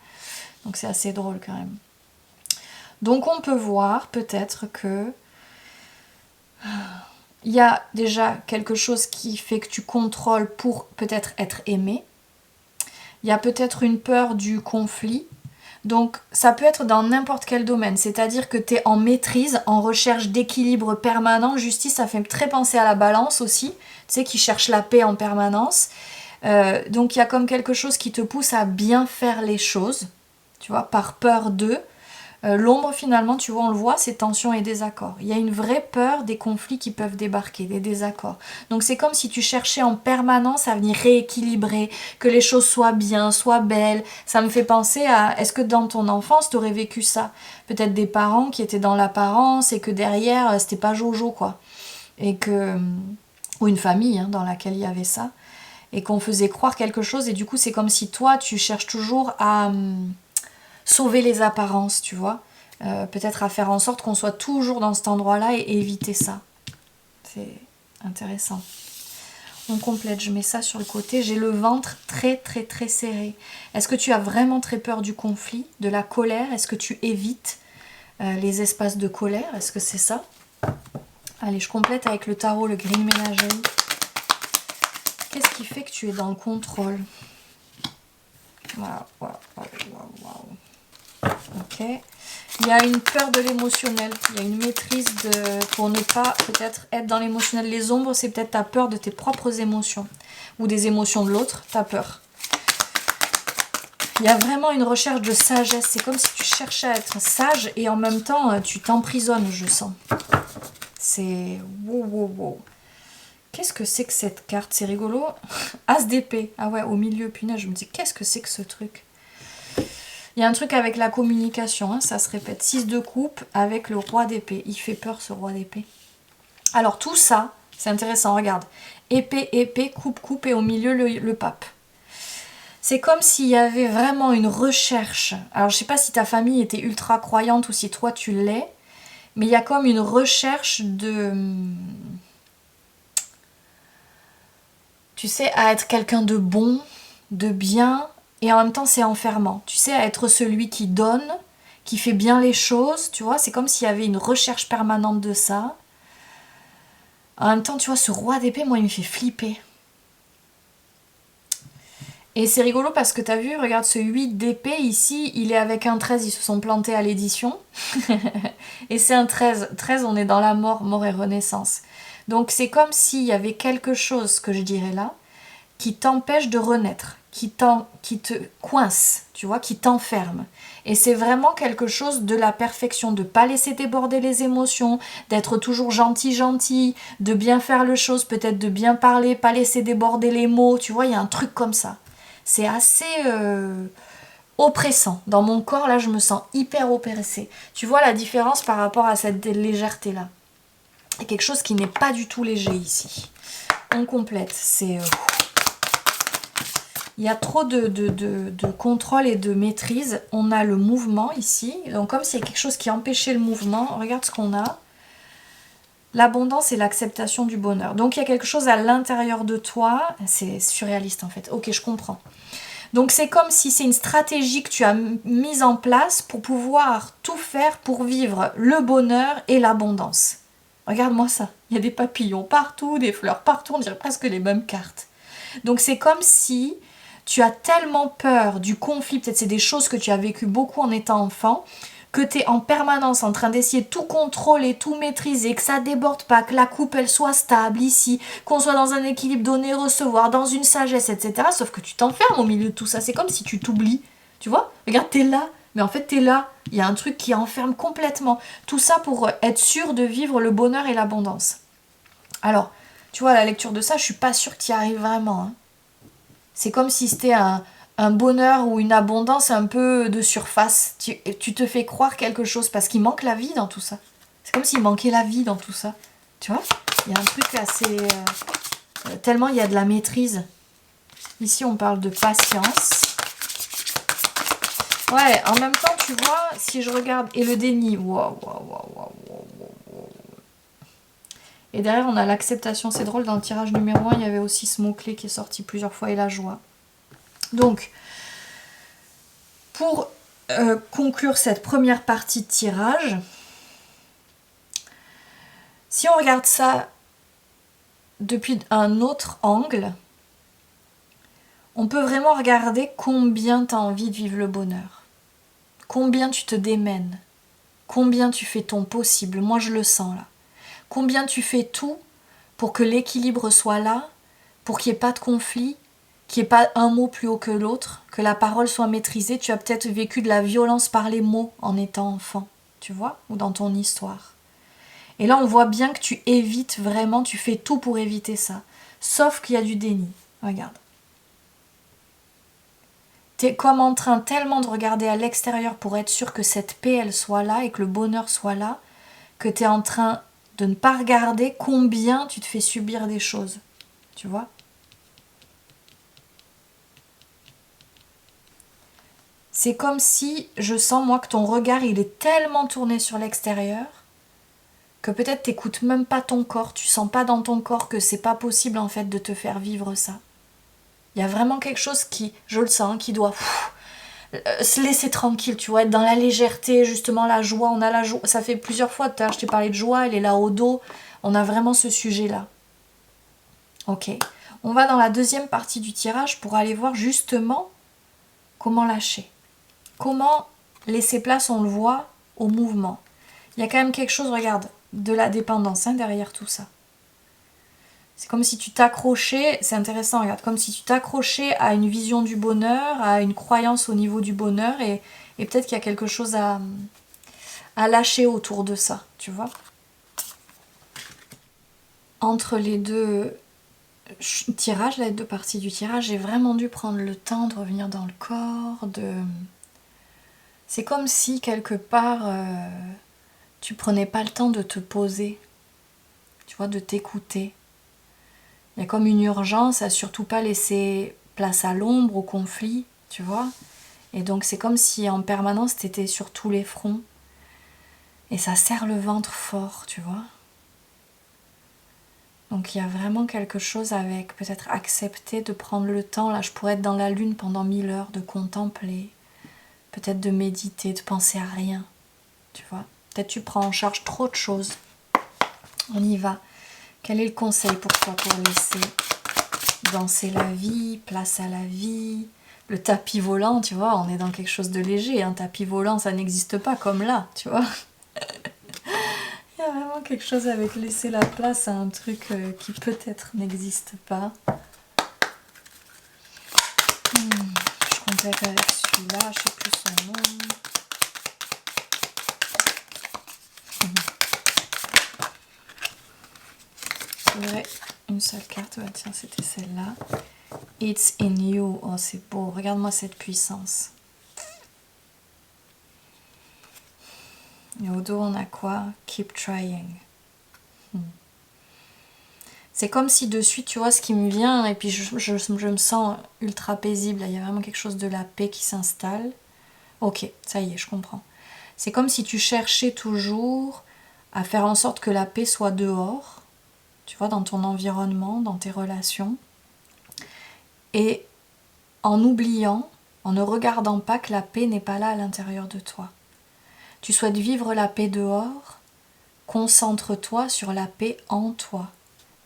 Donc c'est assez drôle quand même. Donc on peut voir peut-être que il y a déjà quelque chose qui fait que tu contrôles pour peut-être être aimé. Il y a peut-être une peur du conflit. Donc ça peut être dans n'importe quel domaine, c'est-à-dire que tu es en maîtrise, en recherche d'équilibre permanent. Justice, ça fait très penser à la balance aussi, tu sais, qui cherche la paix en permanence. Donc il y a comme quelque chose qui te pousse à bien faire les choses, tu vois, par peur d'eux. L'ombre finalement, tu vois, on le voit, c'est tension et désaccord. Il y a une vraie peur des conflits qui peuvent débarquer, des désaccords. Donc c'est comme si tu cherchais en permanence à venir rééquilibrer, que les choses soient bien, soient belles. Ça me fait penser à, est-ce que dans ton enfance, tu aurais vécu ça? Peut-être des parents qui étaient dans l'apparence et que derrière, c'était pas jojo, quoi. Et que... Ou une famille, hein, dans laquelle il y avait ça. Et qu'on faisait croire quelque chose, et du coup, c'est comme si toi, tu cherches toujours à... sauver les apparences, tu vois. Peut-être à faire en sorte qu'on soit toujours dans cet endroit-là et éviter ça. C'est intéressant. On complète, je mets ça sur le côté. J'ai le ventre très très très serré. Est-ce que tu as vraiment très peur du conflit, de la colère? Est-ce que tu évites les espaces de colère? Est-ce que c'est ça? Allez, je complète avec le tarot, le Green Ménagerie. Qu'est-ce qui fait que tu es dans le contrôle? Waouh, waouh, waouh, waouh. Ok. Il y a une peur de l'émotionnel. Il y a une maîtrise pour ne pas peut-être être dans l'émotionnel. Les ombres, c'est peut-être ta peur de tes propres émotions. Ou des émotions de l'autre, ta peur. Il y a vraiment une recherche de sagesse. C'est comme si tu cherchais à être sage et en même temps, tu t'emprisonnes, je sens. C'est... Wow, wow, wow. Qu'est-ce que c'est que cette carte? C'est rigolo. As d'épée. Ah ouais, au milieu, punaise, je me dis, qu'est-ce que c'est que ce truc? Il y a un truc avec la communication, hein, ça se répète. 6 de coupe avec le roi d'épée. Il fait peur, ce roi d'épée. Alors tout ça, c'est intéressant, regarde. Épée, épée, coupe, coupe et au milieu le pape. C'est comme s'il y avait vraiment une recherche. Alors je sais pas si ta famille était ultra croyante ou si toi tu l'es, mais il y a comme une recherche de... Tu sais, à être quelqu'un de bon, de bien... Et en même temps, c'est enfermant. Tu sais, à être celui qui donne, qui fait bien les choses, tu vois. C'est comme s'il y avait une recherche permanente de ça. En même temps, tu vois, ce roi d'épée, moi, il me fait flipper. Et c'est rigolo parce que tu as vu, regarde, ce 8 d'épée, ici, il est avec un 13. Ils se sont plantés à l'édition. Et c'est un 13. 13, on est dans la mort, mort et renaissance. Donc, c'est comme s'il y avait quelque chose, que je dirais là, qui t'empêche de renaître, qui te coince, tu vois, qui t'enferme. Et c'est vraiment quelque chose de la perfection, de pas laisser déborder les émotions, d'être toujours gentil, de bien faire les choses, peut-être de bien parler, pas laisser déborder les mots, tu vois, il y a un truc comme ça. C'est assez oppressant. Dans mon corps, là, je me sens hyper oppressée. Tu vois la différence par rapport à cette légèreté-là. Il y a quelque chose qui n'est pas du tout léger ici. On complète, c'est... il y a trop de contrôle et de maîtrise. On a le mouvement ici. Donc comme s'il y a quelque chose qui empêchait le mouvement, regarde ce qu'on a. L'abondance et l'acceptation du bonheur. Donc il y a quelque chose à l'intérieur de toi. C'est surréaliste en fait. Ok, je comprends. Donc c'est comme si c'est une stratégie que tu as mise en place pour pouvoir tout faire pour vivre le bonheur et l'abondance. Regarde-moi ça. Il y a des papillons partout, des fleurs partout. On dirait presque les mêmes cartes. Donc c'est comme si... tu as tellement peur du conflit, peut-être c'est des choses que tu as vécues beaucoup en étant enfant, que tu es en permanence en train d'essayer de tout contrôler, tout maîtriser, que ça déborde pas, que la coupe elle soit stable ici, qu'on soit dans un équilibre donner-recevoir, dans une sagesse, etc. Sauf que tu t'enfermes au milieu de tout ça, c'est comme si tu t'oublies, tu vois? Regarde, t'es là, mais en fait t'es là, il y a un truc qui enferme complètement. Tout ça pour être sûr de vivre le bonheur et l'abondance. Alors, tu vois, à la lecture de ça, je suis pas sûre que tu y arrives vraiment, hein. C'est comme si c'était un bonheur ou une abondance un peu de surface. Tu te fais croire quelque chose parce qu'il manque la vie dans tout ça. C'est comme s'il manquait la vie dans tout ça. Tu vois? Il y a un truc assez... tellement il y a de la maîtrise. Ici, on parle de patience. Ouais, en même temps, tu vois, si je regarde... Et le déni. Waouh, waouh, waouh, waouh, waouh. Et derrière, on a l'acceptation. C'est drôle, dans le tirage numéro 1, il y avait aussi ce mot-clé qui est sorti plusieurs fois, et la joie. Donc, pour conclure cette première partie de tirage, si on regarde ça depuis un autre angle, on peut vraiment regarder combien tu as envie de vivre le bonheur. Combien tu te démènes. Combien tu fais ton possible. Moi, je le sens là. Combien tu fais tout pour que l'équilibre soit là, pour qu'il n'y ait pas de conflit, qu'il n'y ait pas un mot plus haut que l'autre, que la parole soit maîtrisée. Tu as peut-être vécu de la violence par les mots en étant enfant, tu vois, ou dans ton histoire. Et là, on voit bien que tu évites vraiment, tu fais tout pour éviter ça. Sauf qu'il y a du déni. Regarde. Tu es comme en train tellement de regarder à l'extérieur pour être sûr que cette paix, elle soit là et que le bonheur soit là, que tu es en train de ne pas regarder combien tu te fais subir des choses. Tu vois ? C'est comme si, je sens moi que ton regard il est tellement tourné sur l'extérieur que peut-être t'écoutes même pas ton corps, tu sens pas dans ton corps que c'est pas possible en fait de te faire vivre ça. Il y a vraiment quelque chose qui, je le sens, qui doit se laisser tranquille, tu vois, être dans la légèreté, justement la joie, on a la joie, ça fait plusieurs fois, tout à l'heure je t'ai parlé de joie, elle est là au dos, on a vraiment ce sujet-là. Ok, on va dans la deuxième partie du tirage pour aller voir justement comment lâcher. Comment laisser place, on le voit, au mouvement. Il y a quand même quelque chose, regarde, de la dépendance derrière tout ça. C'est comme si tu t'accrochais, c'est intéressant, regarde, comme si tu t'accrochais à une vision du bonheur, à une croyance au niveau du bonheur, et peut-être qu'il y a quelque chose à lâcher autour de ça, tu vois. Entre les deux tirages, les deux parties du tirage, j'ai vraiment dû prendre le temps de revenir dans le corps, c'est comme si, quelque part, tu prenais pas le temps de te poser, tu vois, de t'écouter. Il y a comme une urgence à surtout pas laisser place à l'ombre, au conflit, tu vois. Et donc c'est comme si en permanence t'étais sur tous les fronts. Et ça serre le ventre fort, tu vois. Donc il y a vraiment quelque chose avec peut-être accepter de prendre le temps. Là je pourrais être dans la lune pendant 1000 heures, de contempler, peut-être de méditer, de penser à rien, tu vois. Peut-être tu prends en charge trop de choses. On y va. Quel est le conseil pour toi pour laisser danser la vie, place à la vie, le tapis volant, tu vois, on est dans quelque chose de léger, un tapis volant ça n'existe pas comme là, tu vois. Il y a vraiment quelque chose avec laisser la place à un truc qui peut-être n'existe pas. peut-être avec celui-là, je sais plus son nom. C'est vrai, une seule carte, ouais, tiens, c'était celle-là. It's in you, oh c'est beau, regarde-moi cette puissance. Et au dos, on a quoi? Keep trying. C'est comme si de suite, tu vois, ce qui me vient, et puis je me sens ultra paisible, il y a vraiment quelque chose de la paix qui s'installe. Ok, ça y est, je comprends. C'est comme si tu cherchais toujours à faire en sorte que la paix soit dehors, tu vois, dans ton environnement, dans tes relations, et en oubliant, en ne regardant pas que la paix n'est pas là à l'intérieur de toi. Tu souhaites vivre la paix dehors, concentre-toi sur la paix en toi.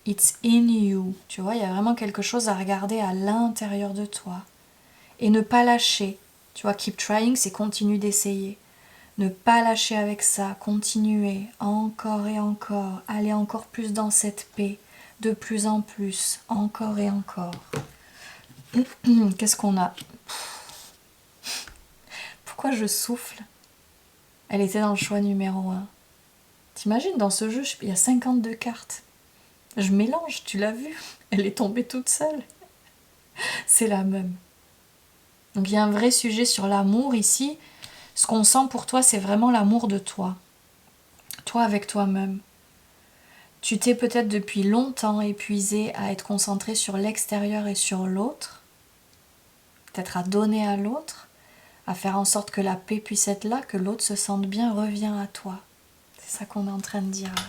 It's in you. Tu vois, il y a vraiment quelque chose à regarder à l'intérieur de toi. Et ne pas lâcher. Tu vois, keep trying, c'est continue d'essayer. Ne pas lâcher avec ça, continuer encore et encore, aller encore plus dans cette paix, de plus en plus, encore et encore. Qu'est-ce qu'on a? Pourquoi je souffle? Elle était dans le choix numéro 1. T'imagines, dans ce jeu, il y a 52 cartes. Je mélange, tu l'as vu? Elle est tombée toute seule. C'est la même. Donc il y a un vrai sujet sur l'amour ici. Ce qu'on sent pour toi, c'est vraiment l'amour de toi. Toi avec toi-même. Tu t'es peut-être depuis longtemps épuisé à être concentré sur l'extérieur et sur l'autre. Peut-être à donner à l'autre, à faire en sorte que la paix puisse être là, que l'autre se sente bien, reviens à toi. C'est ça qu'on est en train de dire là.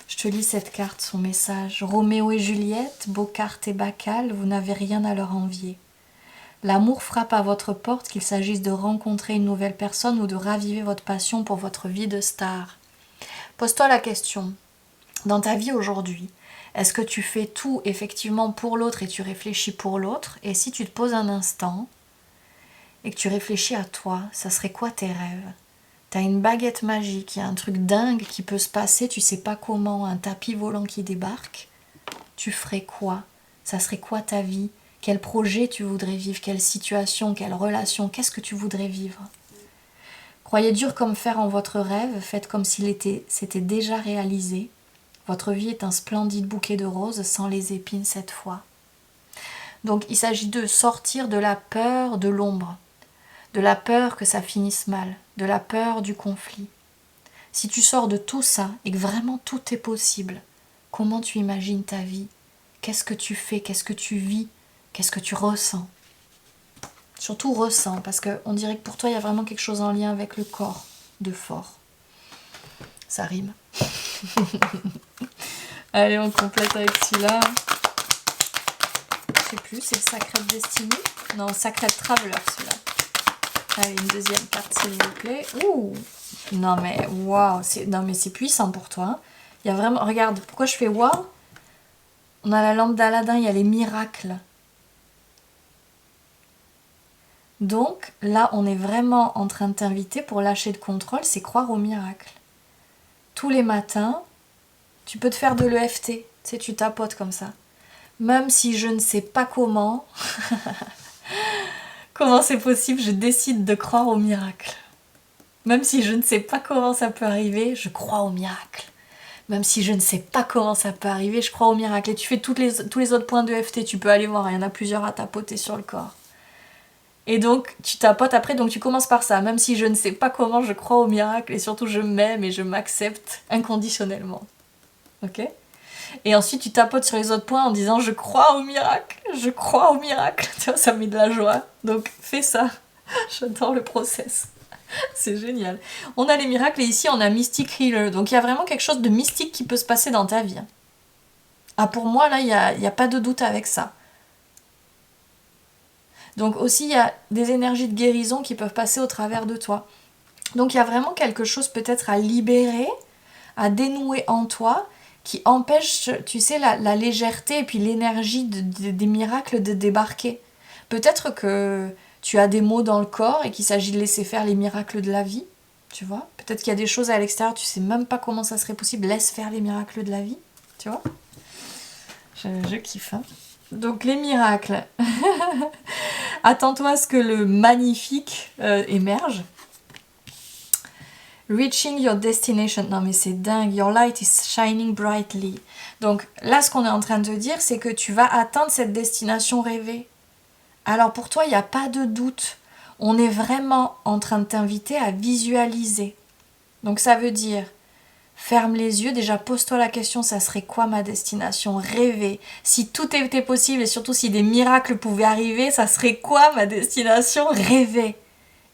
Je te lis cette carte, son message. Roméo et Juliette, Bocarte et Bacchale, vous n'avez rien à leur envier. L'amour frappe à votre porte, qu'il s'agisse de rencontrer une nouvelle personne ou de raviver votre passion pour votre vie de star. Pose-toi la question, dans ta vie aujourd'hui, est-ce que tu fais tout effectivement pour l'autre et tu réfléchis pour l'autre? Et si tu te poses un instant et que tu réfléchis à toi, ça serait quoi tes rêves? T'as une baguette magique, il y a un truc dingue qui peut se passer, tu sais pas comment, un tapis volant qui débarque. Tu ferais quoi? Ça serait quoi ta vie? Quel projet tu voudrais vivre? Quelle situation? Quelle relation? Qu'est-ce que tu voudrais vivre? Croyez dur comme fer en votre rêve, faites comme c'était déjà réalisé. Votre vie est un splendide bouquet de roses sans les épines cette fois. Donc il s'agit de sortir de la peur de l'ombre, de la peur que ça finisse mal, de la peur du conflit. Si tu sors de tout ça et que vraiment tout est possible, comment tu imagines ta vie? Qu'est-ce que tu fais? Qu'est-ce que tu vis? Qu'est-ce que tu ressens? Surtout ressens, parce qu'on dirait que pour toi, il y a vraiment quelque chose en lien avec le corps de fort. Ça rime. Allez, on complète avec celui-là. Je sais plus, c'est le Sacred Destiny? Non, Sacred Traveler, celui-là. Allez, une deuxième carte, s'il vous plaît. Ouh! Non, mais waouh! Non, mais c'est puissant pour toi. Hein. Il y a vraiment... Regarde, pourquoi je fais waouh? On a la lampe d'Aladin, il y a les miracles. Donc, là, on est vraiment en train de t'inviter pour lâcher le contrôle, c'est croire au miracle. Tous les matins, tu peux te faire de l'EFT. Tu sais, tu tapotes comme ça. Même si je ne sais pas comment, comment c'est possible, je décide de croire au miracle. Même si je ne sais pas comment ça peut arriver, je crois au miracle. Même si je ne sais pas comment ça peut arriver, je crois au miracle. Et tu fais tous les autres points de EFT, tu peux aller voir, il y en a plusieurs à tapoter sur le corps. Et donc, tu tapotes après, donc tu commences par ça. Même si je ne sais pas comment, je crois au miracle et surtout je m'aime et je m'accepte inconditionnellement. Ok ? Et ensuite, tu tapotes sur les autres points en disant je crois au miracle, je crois au miracle. Tu vois, ça met de la joie. Donc, fais ça. J'adore le process. C'est génial. On a les miracles et ici, on a Mystic Healer. Donc, il y a vraiment quelque chose de mystique qui peut se passer dans ta vie. Ah, pour moi, là, il n'y a pas de doute avec ça. Donc aussi, il y a des énergies de guérison qui peuvent passer au travers de toi. Donc il y a vraiment quelque chose peut-être à libérer, à dénouer en toi, qui empêche, tu sais, la légèreté et puis l'énergie des miracles de débarquer. Peut-être que tu as des maux dans le corps et qu'il s'agit de laisser faire les miracles de la vie, tu vois. Peut-être qu'il y a des choses à l'extérieur, tu sais même pas comment ça serait possible, laisse faire les miracles de la vie, tu vois. Je kiffe, hein. Donc les miracles. Attends-toi à ce que le magnifique émerge. Reaching your destination. Non mais c'est dingue. Your light is shining brightly. Donc là, ce qu'on est en train de te dire, c'est que tu vas atteindre cette destination rêvée. Alors pour toi, il n'y a pas de doute. On est vraiment en train de t'inviter à visualiser. Donc ça veut dire, ferme les yeux, déjà pose-toi la question, ça serait quoi ma destination rêvée? Si tout était possible et surtout si des miracles pouvaient arriver, ça serait quoi ma destination rêvée?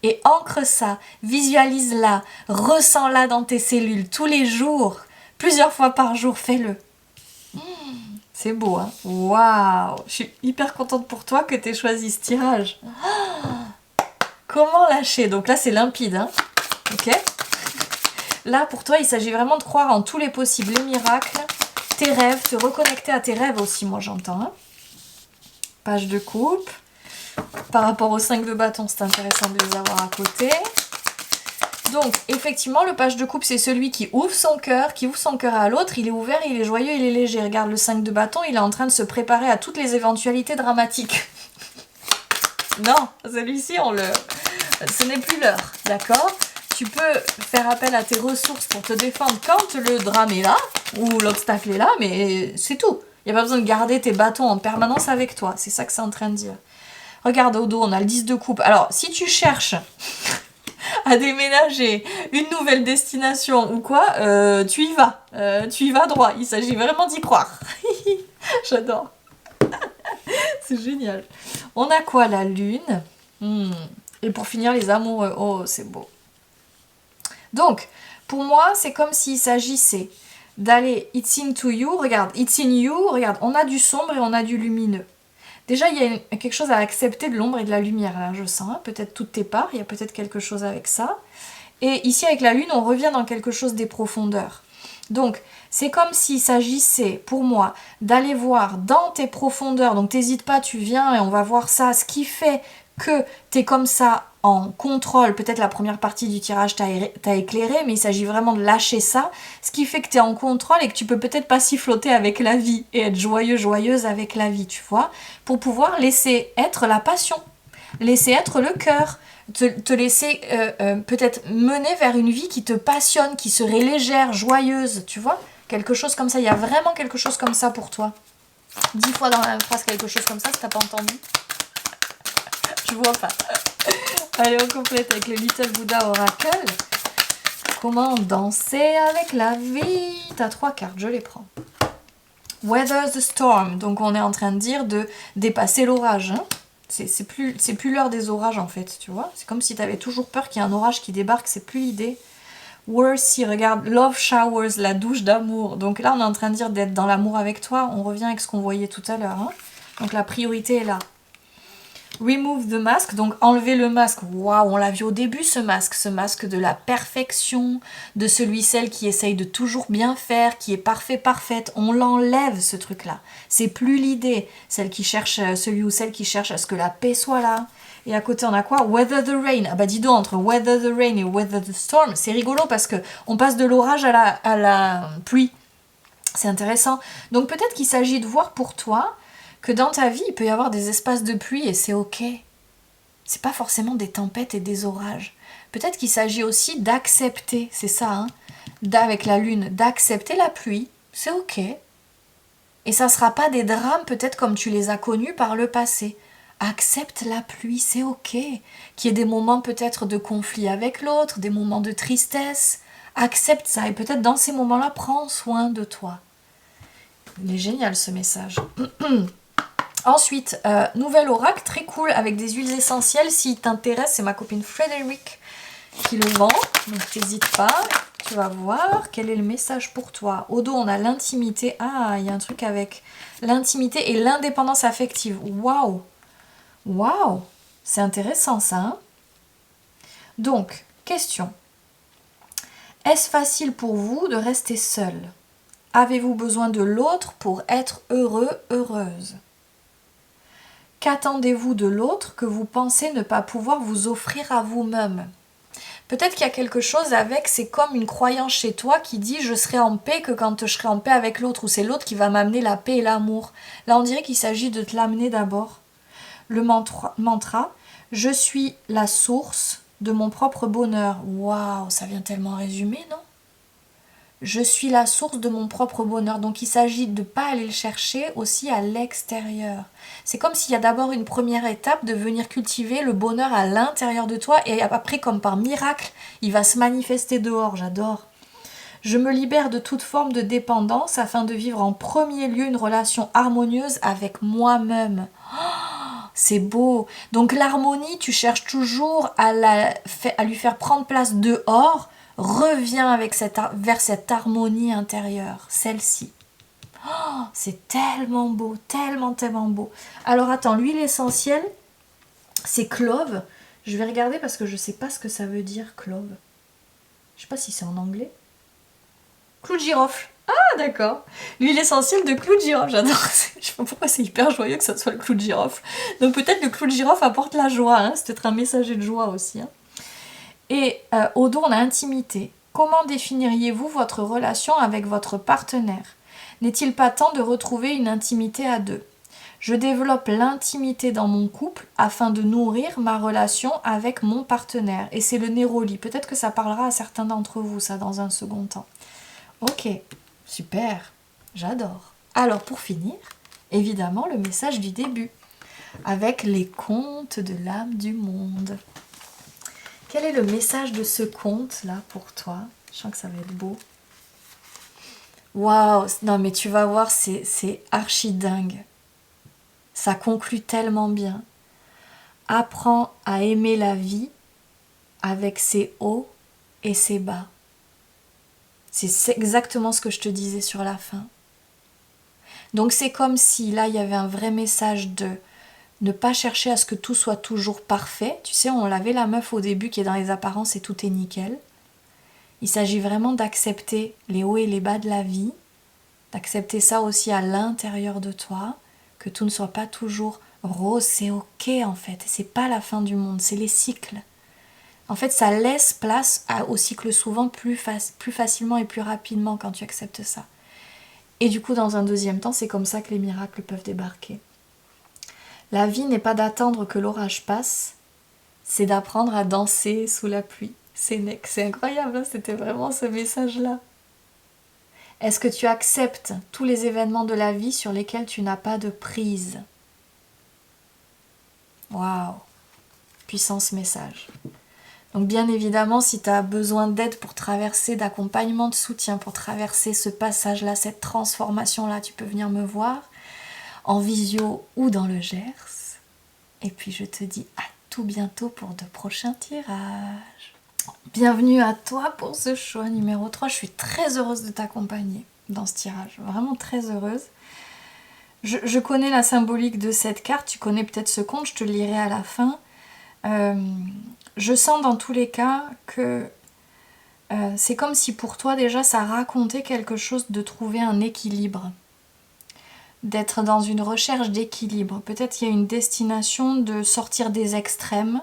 Et ancre ça, visualise-la, ressens-la dans tes cellules tous les jours, plusieurs fois par jour, fais-le. C'est beau, hein? Waouh! Je suis hyper contente pour toi que tu aies choisi ce tirage. Comment lâcher? Donc là, c'est limpide, hein? Ok? Là, pour toi, il s'agit vraiment de croire en tous les possibles, les miracles, tes rêves, te reconnecter à tes rêves aussi, moi j'entends. Hein? Page de coupe. Par rapport aux 5 de bâton, c'est intéressant de les avoir à côté. Donc, effectivement, le page de coupe, c'est celui qui ouvre son cœur à l'autre. Il est ouvert, il est joyeux, il est léger. Regarde, le 5 de bâton, il est en train de se préparer à toutes les éventualités dramatiques. Non, celui-ci, ce n'est plus l'heure, d'accord? Tu peux faire appel à tes ressources pour te défendre quand le drame est là, ou l'obstacle est là, mais c'est tout. Il n'y a pas besoin de garder tes bâtons en permanence avec toi. C'est ça que c'est en train de dire. Regarde au dos, on a le 10 de coupe. Alors, si tu cherches à déménager une nouvelle destination ou quoi, tu y vas droit. Il s'agit vraiment d'y croire. J'adore. C'est génial. On a quoi, la lune? Et pour finir, les amoureux. Oh, c'est beau. Donc, pour moi, c'est comme s'il s'agissait d'aller It's into you. Regarde, It's in you. Regarde, on a du sombre et on a du lumineux. Déjà, il y a quelque chose à accepter de l'ombre et de la lumière, là, je sens. Hein. Peut-être toutes tes parts, il y a peut-être quelque chose avec ça. Et ici, avec la lune, on revient dans quelque chose des profondeurs. Donc, c'est comme s'il s'agissait, pour moi, d'aller voir dans tes profondeurs. Donc, t'hésites pas, tu viens et on va voir ça. Ce qui fait que t'es comme ça en contrôle. Peut-être la première partie du tirage t'a éclairé, mais il s'agit vraiment de lâcher ça. Ce qui fait que t'es en contrôle et que tu peux peut-être pas siffloter avec la vie et être joyeux, joyeuse avec la vie, tu vois, pour pouvoir laisser être la passion, laisser être le cœur, te laisser peut-être mener vers une vie qui te passionne, qui serait légère, joyeuse, tu vois, quelque chose comme ça. Il y a vraiment quelque chose comme ça pour toi. 10 fois dans la même phrase quelque chose comme ça, si t'as pas entendu. Je vois pas. Allez, on complète avec le Little Buddha Oracle. Comment danser avec la vie? T'as 3 cartes, je les prends. Weather the storm. Donc on est en train de dire de dépasser l'orage. Hein. C'est plus l'heure des orages en fait, tu vois. C'est comme si t'avais toujours peur qu'il y ait un orage qui débarque, c'est plus l'idée. Worthy, regarde, love showers, la douche d'amour. Donc là on est en train de dire d'être dans l'amour avec toi. On revient avec ce qu'on voyait tout à l'heure. Hein. Donc la priorité est là. Remove the mask, donc enlever le masque. Waouh, on l'a vu au début ce masque de la perfection, de celui-celle qui essaye de toujours bien faire, qui est parfait, parfaite. On l'enlève ce truc-là. C'est plus l'idée. Celle qui cherche, celui ou celle qui cherche à ce que la paix soit là. Et à côté on a quoi? Weather the rain. Ah bah dis donc, entre weather the rain et weather the storm, c'est rigolo parce que on passe de l'orage à la pluie. C'est intéressant. Donc peut-être qu'il s'agit de voir pour toi que dans ta vie, il peut y avoir des espaces de pluie et c'est ok. C'est pas forcément des tempêtes et des orages. Peut-être qu'il s'agit aussi d'accepter, c'est ça, hein, avec la lune, d'accepter la pluie, c'est ok. Et ça sera pas des drames peut-être comme tu les as connus par le passé. Accepte la pluie, c'est ok. Qu'il y ait des moments peut-être de conflit avec l'autre, des moments de tristesse. Accepte ça et peut-être dans ces moments-là, prends soin de toi. Il est génial ce message. Ensuite, nouvel oracle, très cool, avec des huiles essentielles. Si t'intéresse, c'est ma copine Frédéric qui le vend. Donc t'hésites pas, tu vas voir quel est le message pour toi. Au dos, on a l'intimité. Ah, il y a un truc avec l'intimité et l'indépendance affective. Waouh! Waouh! C'est intéressant ça. Hein. Donc, question. Est-ce facile pour vous de rester seul? Avez-vous besoin de l'autre pour être heureux, heureuse? Qu'attendez-vous de l'autre que vous pensez ne pas pouvoir vous offrir à vous-même? Peut-être qu'il y a quelque chose avec, c'est comme une croyance chez toi qui dit je serai en paix que quand je serai en paix avec l'autre, ou c'est l'autre qui va m'amener la paix et l'amour. Là, on dirait qu'il s'agit de te l'amener d'abord. Le mantra, je suis la source de mon propre bonheur. Waouh, ça vient tellement résumer, non? Je suis la source de mon propre bonheur. Donc il s'agit de ne pas aller le chercher aussi à l'extérieur. C'est comme s'il y a d'abord une première étape de venir cultiver le bonheur à l'intérieur de toi et après comme par miracle, il va se manifester dehors. J'adore. Je me libère de toute forme de dépendance afin de vivre en premier lieu une relation harmonieuse avec moi-même. C'est beau. Donc l'harmonie, tu cherches toujours à lui faire prendre place dehors. Reviens avec vers cette harmonie intérieure, celle-ci. Oh, c'est tellement beau, tellement, tellement beau. Alors attends, l'huile essentielle, c'est clove. Je vais regarder parce que je ne sais pas ce que ça veut dire, clove. Je ne sais pas si c'est en anglais. Clou de girofle. Ah, d'accord. L'huile essentielle de clou de girofle, j'adore. Je sais pas pourquoi c'est hyper joyeux que ça soit le clou de girofle. Donc peut-être le clou de girofle apporte la joie, hein. C'est peut-être un messager de joie aussi. Hein. Et au dos, on a intimité. Comment définiriez-vous votre relation avec votre partenaire? N'est-il pas temps de retrouver une intimité à deux? Je développe l'intimité dans mon couple afin de nourrir ma relation avec mon partenaire. Et c'est le Néroli. Peut-être que ça parlera à certains d'entre vous, ça, dans un second temps. Ok, super, j'adore. Alors, pour finir, évidemment, le message du début, avec les contes de l'âme du monde. Quel est le message de ce conte-là pour toi? Je sens que ça va être beau. Waouh, non mais tu vas voir, c'est archi dingue. Ça conclut tellement bien. Apprends à aimer la vie avec ses hauts et ses bas. C'est exactement ce que je te disais sur la fin. Donc c'est comme si là il y avait un vrai message de ne pas chercher à ce que tout soit toujours parfait. Tu sais, on l'avait la meuf au début qui est dans les apparences et tout est nickel. Il s'agit vraiment d'accepter les hauts et les bas de la vie, d'accepter ça aussi à l'intérieur de toi, que tout ne soit pas toujours rose, c'est ok en fait. C'est pas la fin du monde, c'est les cycles. En fait, ça laisse place au cycle souvent plus facilement et plus rapidement quand tu acceptes ça. Et du coup, dans un deuxième temps, c'est comme ça que les miracles peuvent débarquer. La vie n'est pas d'attendre que l'orage passe, c'est d'apprendre à danser sous la pluie. C'est incroyable, hein, c'était vraiment ce message-là. Est-ce que tu acceptes tous les événements de la vie sur lesquels tu n'as pas de prise? Waouh, puissance message. Donc bien évidemment, si tu as besoin d'aide pour traverser, d'accompagnement, de soutien pour traverser ce passage-là, cette transformation-là, tu peux venir me voir en visio ou dans le Gers. Et puis je te dis à tout bientôt pour de prochains tirages. Bienvenue à toi pour ce choix numéro 3. Je suis très heureuse de t'accompagner dans ce tirage. Vraiment très heureuse. Je connais la symbolique de cette carte. Tu connais peut-être ce conte. Je te le lirai à la fin. Je sens dans tous les cas que c'est comme si pour toi déjà ça racontait quelque chose de trouver un équilibre. D'être dans une recherche d'équilibre. Peut-être qu'il y a une destination de sortir des extrêmes.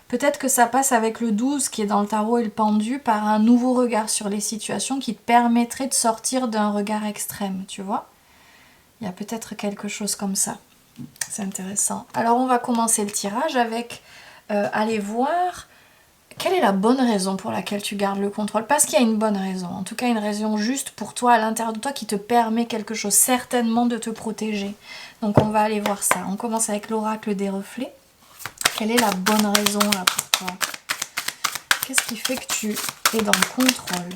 Peut-être que ça passe avec le 12 qui est dans le tarot et le pendu par un nouveau regard sur les situations qui te permettrait de sortir d'un regard extrême, tu vois. Il y a peut-être quelque chose comme ça. C'est intéressant. Alors on va commencer le tirage avec aller voir quelle est la bonne raison pour laquelle tu gardes le contrôle. Parce qu'il y a une bonne raison, en tout cas une raison juste pour toi, à l'intérieur de toi, qui te permet quelque chose, certainement de te protéger. Donc on va aller voir ça. On commence avec l'oracle des reflets. Quelle est la bonne raison là pour toi? Qu'est-ce qui fait que tu es dans le contrôle?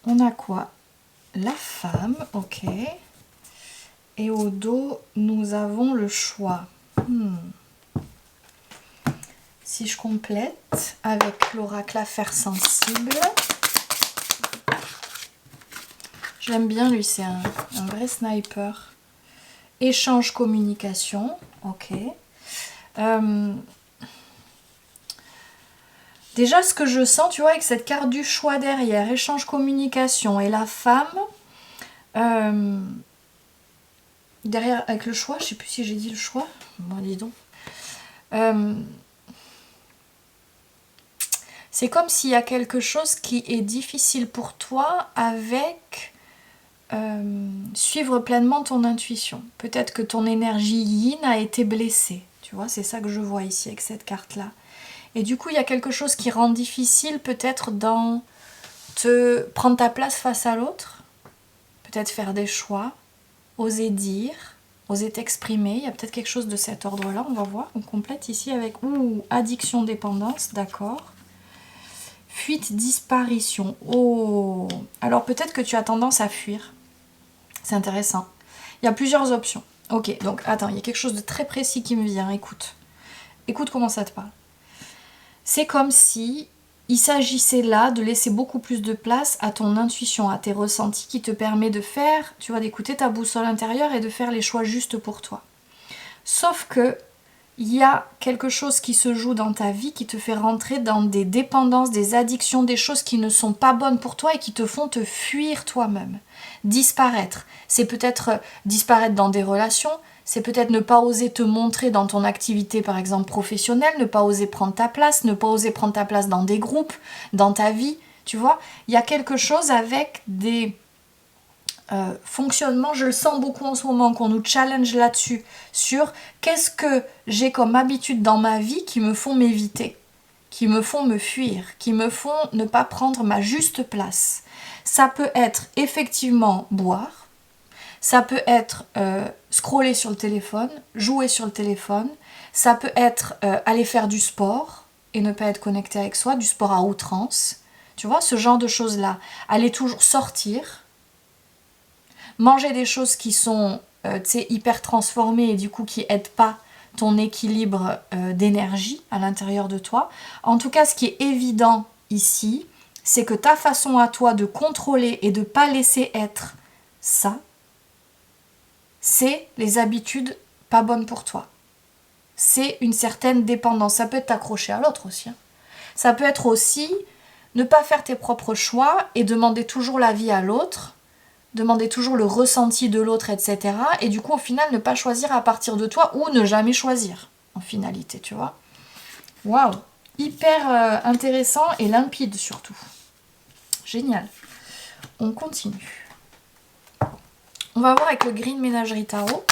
On a quoi? La femme, ok. Et au dos, nous avons le choix. Si je complète avec l'oracle affaires sensibles. Je l'aime bien lui, c'est un vrai sniper. Échange communication, ok. Déjà ce que je sens, tu vois, avec cette carte du choix derrière, échange communication et la femme, derrière, avec le choix, je sais plus si j'ai dit le choix. Bon, dis donc. C'est comme s'il y a quelque chose qui est difficile pour toi avec suivre pleinement ton intuition. Peut-être que ton énergie yin a été blessée. Tu vois, c'est ça que je vois ici avec cette carte-là. Et du coup, il y a quelque chose qui rend difficile peut-être dans te prendre ta place face à l'autre. Peut-être faire des choix, oser dire, oser t'exprimer. Il y a peut-être quelque chose de cet ordre-là, on va voir. On complète ici avec addiction, dépendance, d'accord. Fuite, disparition. Oh, alors peut-être que tu as tendance à fuir. C'est intéressant. Il y a plusieurs options. Ok, donc attends, il y a quelque chose de très précis qui me vient. Écoute. Écoute comment ça te parle. C'est comme si il s'agissait là de laisser beaucoup plus de place à ton intuition, à tes ressentis qui te permet de faire, tu vois, d'écouter ta boussole intérieure et de faire les choix justes pour toi. Sauf que il y a quelque chose qui se joue dans ta vie qui te fait rentrer dans des dépendances, des addictions, des choses qui ne sont pas bonnes pour toi et qui te font te fuir toi-même. Disparaître. C'est peut-être disparaître dans des relations, c'est peut-être ne pas oser te montrer dans ton activité par exemple professionnelle, ne pas oser prendre ta place, ne pas oser prendre ta place dans des groupes, dans ta vie, tu vois. Il y a quelque chose avec des fonctionnement, je le sens beaucoup en ce moment, qu'on nous challenge là-dessus, sur qu'est-ce que j'ai comme habitude dans ma vie qui me font m'éviter, qui me font me fuir, qui me font ne pas prendre ma juste place. Ça peut être effectivement boire, ça peut être scroller sur le téléphone, jouer sur le téléphone, ça peut être aller faire du sport et ne pas être connecté avec soi, du sport à outrance, tu vois, ce genre de choses-là. Aller toujours sortir, manger des choses qui sont hyper transformées et du coup qui n'aident pas ton équilibre d'énergie à l'intérieur de toi. En tout cas, ce qui est évident ici, c'est que ta façon à toi de contrôler et de ne pas laisser être ça, c'est les habitudes pas bonnes pour toi. C'est une certaine dépendance. Ça peut être t'accrocher à l'autre aussi. Hein. Ça peut être aussi ne pas faire tes propres choix et demander toujours l'avis à l'autre, demander toujours le ressenti de l'autre, etc. Et du coup, au final, ne pas choisir à partir de toi ou ne jamais choisir, en finalité, tu vois. Waouh, hyper intéressant et limpide surtout. Génial. On continue. On va voir avec le Green Ménagerie Tarot.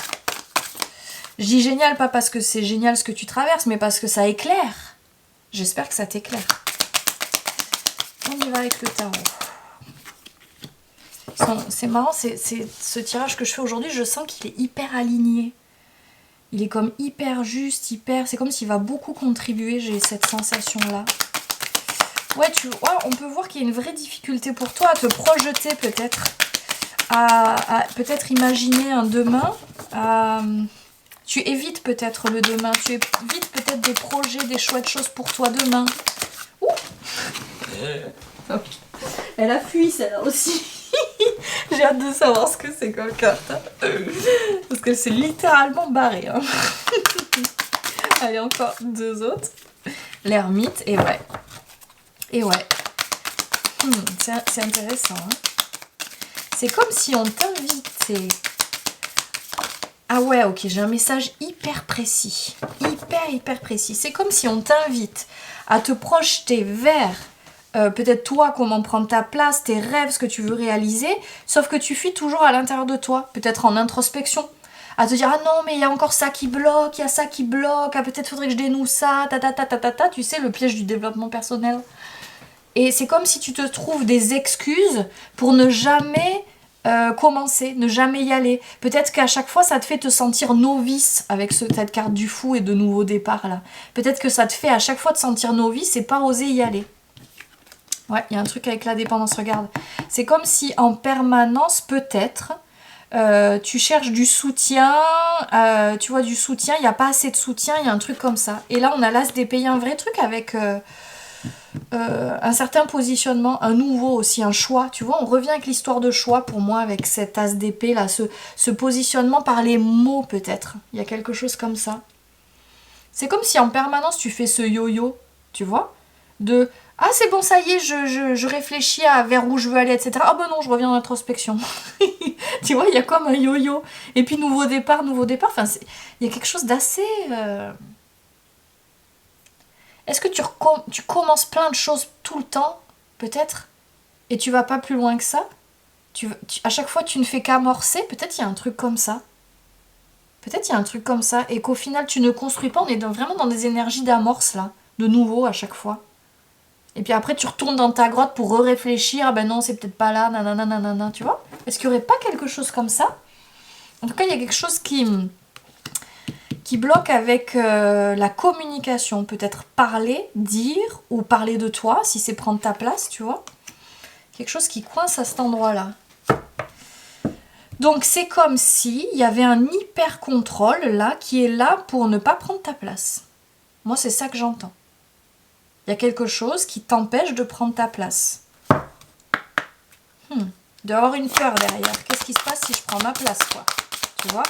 Je dis génial, pas parce que c'est génial ce que tu traverses, mais parce que ça éclaire. J'espère que ça t'éclaire. On y va avec le tarot. C'est marrant, c'est ce tirage que je fais aujourd'hui, je sens qu'il est hyper aligné. Il est comme hyper juste, hyper... C'est comme s'il va beaucoup contribuer, j'ai cette sensation-là. Ouais, on peut voir qu'il y a une vraie difficulté pour toi à te projeter peut-être, à peut-être imaginer un demain. Tu évites peut-être le demain, tu évites peut-être des projets, des chouettes choses pour toi demain. Ouh. Elle a fui celle-là aussi. J'ai hâte de savoir ce que c'est comme carte. Parce que c'est littéralement barré. Hein. Allez, encore deux autres. L'ermite, et ouais. Et ouais. C'est intéressant. Hein. C'est comme si on t'invitait. Ah ouais, ok, j'ai un message hyper précis. Hyper précis. C'est comme si on t'invite à te projeter vers... peut-être toi, comment prendre ta place, tes rêves, ce que tu veux réaliser, sauf que tu fuis toujours à l'intérieur de toi, peut-être en introspection, à te dire ah non mais il y a encore ça qui bloque, il y a ça qui bloque, ah peut-être faudrait que je dénoue ça, tu sais le piège du développement personnel. Et c'est comme si tu te trouves des excuses pour ne jamais commencer, ne jamais y aller. Peut-être qu'à chaque fois ça te fait te sentir novice avec cette carte du fou et de nouveau départ là. Peut-être que ça te fait à chaque fois te sentir novice et pas oser y aller. Ouais, il y a un truc avec la dépendance, regarde. C'est comme si en permanence, peut-être, tu cherches du soutien, tu vois, du soutien, il n'y a pas assez de soutien, il y a un truc comme ça. Et là, on a l'as d'épée, un vrai truc avec un certain positionnement, un nouveau aussi, un choix. Tu vois, on revient avec l'histoire de choix pour moi, avec cet as d'épée, là, ce positionnement par les mots, peut-être. Il y a quelque chose comme ça. C'est comme si en permanence, tu fais ce yo-yo, tu vois, de... Ah c'est bon, ça y est, je réfléchis à vers où je veux aller, etc. Ah ben non, je reviens en introspection. Tu vois, il y a comme un yo-yo. Et puis nouveau départ, nouveau départ. Enfin, il y a quelque chose d'assez... Est-ce que tu commences plein de choses tout le temps, peut-être, et tu vas pas plus loin que ça? À chaque fois, tu ne fais qu'amorcer. Peut-être il y a un truc comme ça. Peut-être il y a un truc comme ça. Et qu'au final, tu ne construis pas. On est vraiment dans des énergies d'amorce, là. De nouveau, à chaque fois. Et puis après, tu retournes dans ta grotte pour réfléchir. Ah ben non, c'est peut-être pas là, nanana, nanana, tu vois? Est-ce qu'il n'y aurait pas quelque chose comme ça? En tout cas, il y a quelque chose qui bloque avec la communication. Peut-être parler, dire, ou parler de toi, si c'est prendre ta place, tu vois? Quelque chose qui coince à cet endroit-là. Donc c'est comme si il y avait un hyper contrôle là qui est là pour ne pas prendre ta place. Moi c'est ça que j'entends. Il y a quelque chose qui t'empêche de prendre ta place. Il doit y avoir une peur derrière. Qu'est-ce qui se passe si je prends ma place, quoi? Tu vois?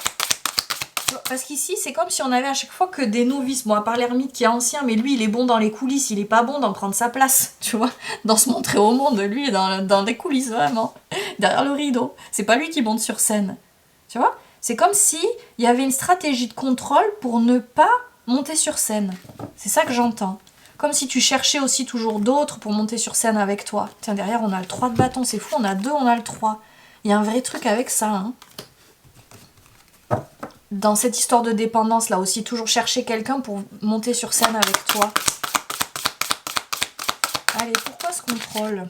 Parce qu'ici, c'est comme si on avait à chaque fois que des novices. Bon, à part l'ermite qui est ancien, mais lui, il est bon dans les coulisses, il est pas bon d'en prendre sa place, tu vois, dans se montrer au monde, lui, est dans des coulisses, vraiment, derrière le rideau. C'est pas lui qui monte sur scène, tu vois. C'est comme si il y avait une stratégie de contrôle pour ne pas monter sur scène. C'est ça que j'entends. Comme si tu cherchais aussi toujours d'autres pour monter sur scène avec toi. Tiens, derrière, on a le 3 de bâton, c'est fou, on a 2, on a le 3. Il y a un vrai truc avec ça, hein. Dans cette histoire de dépendance, là aussi, toujours chercher quelqu'un pour monter sur scène avec toi. Allez, pourquoi ce contrôle?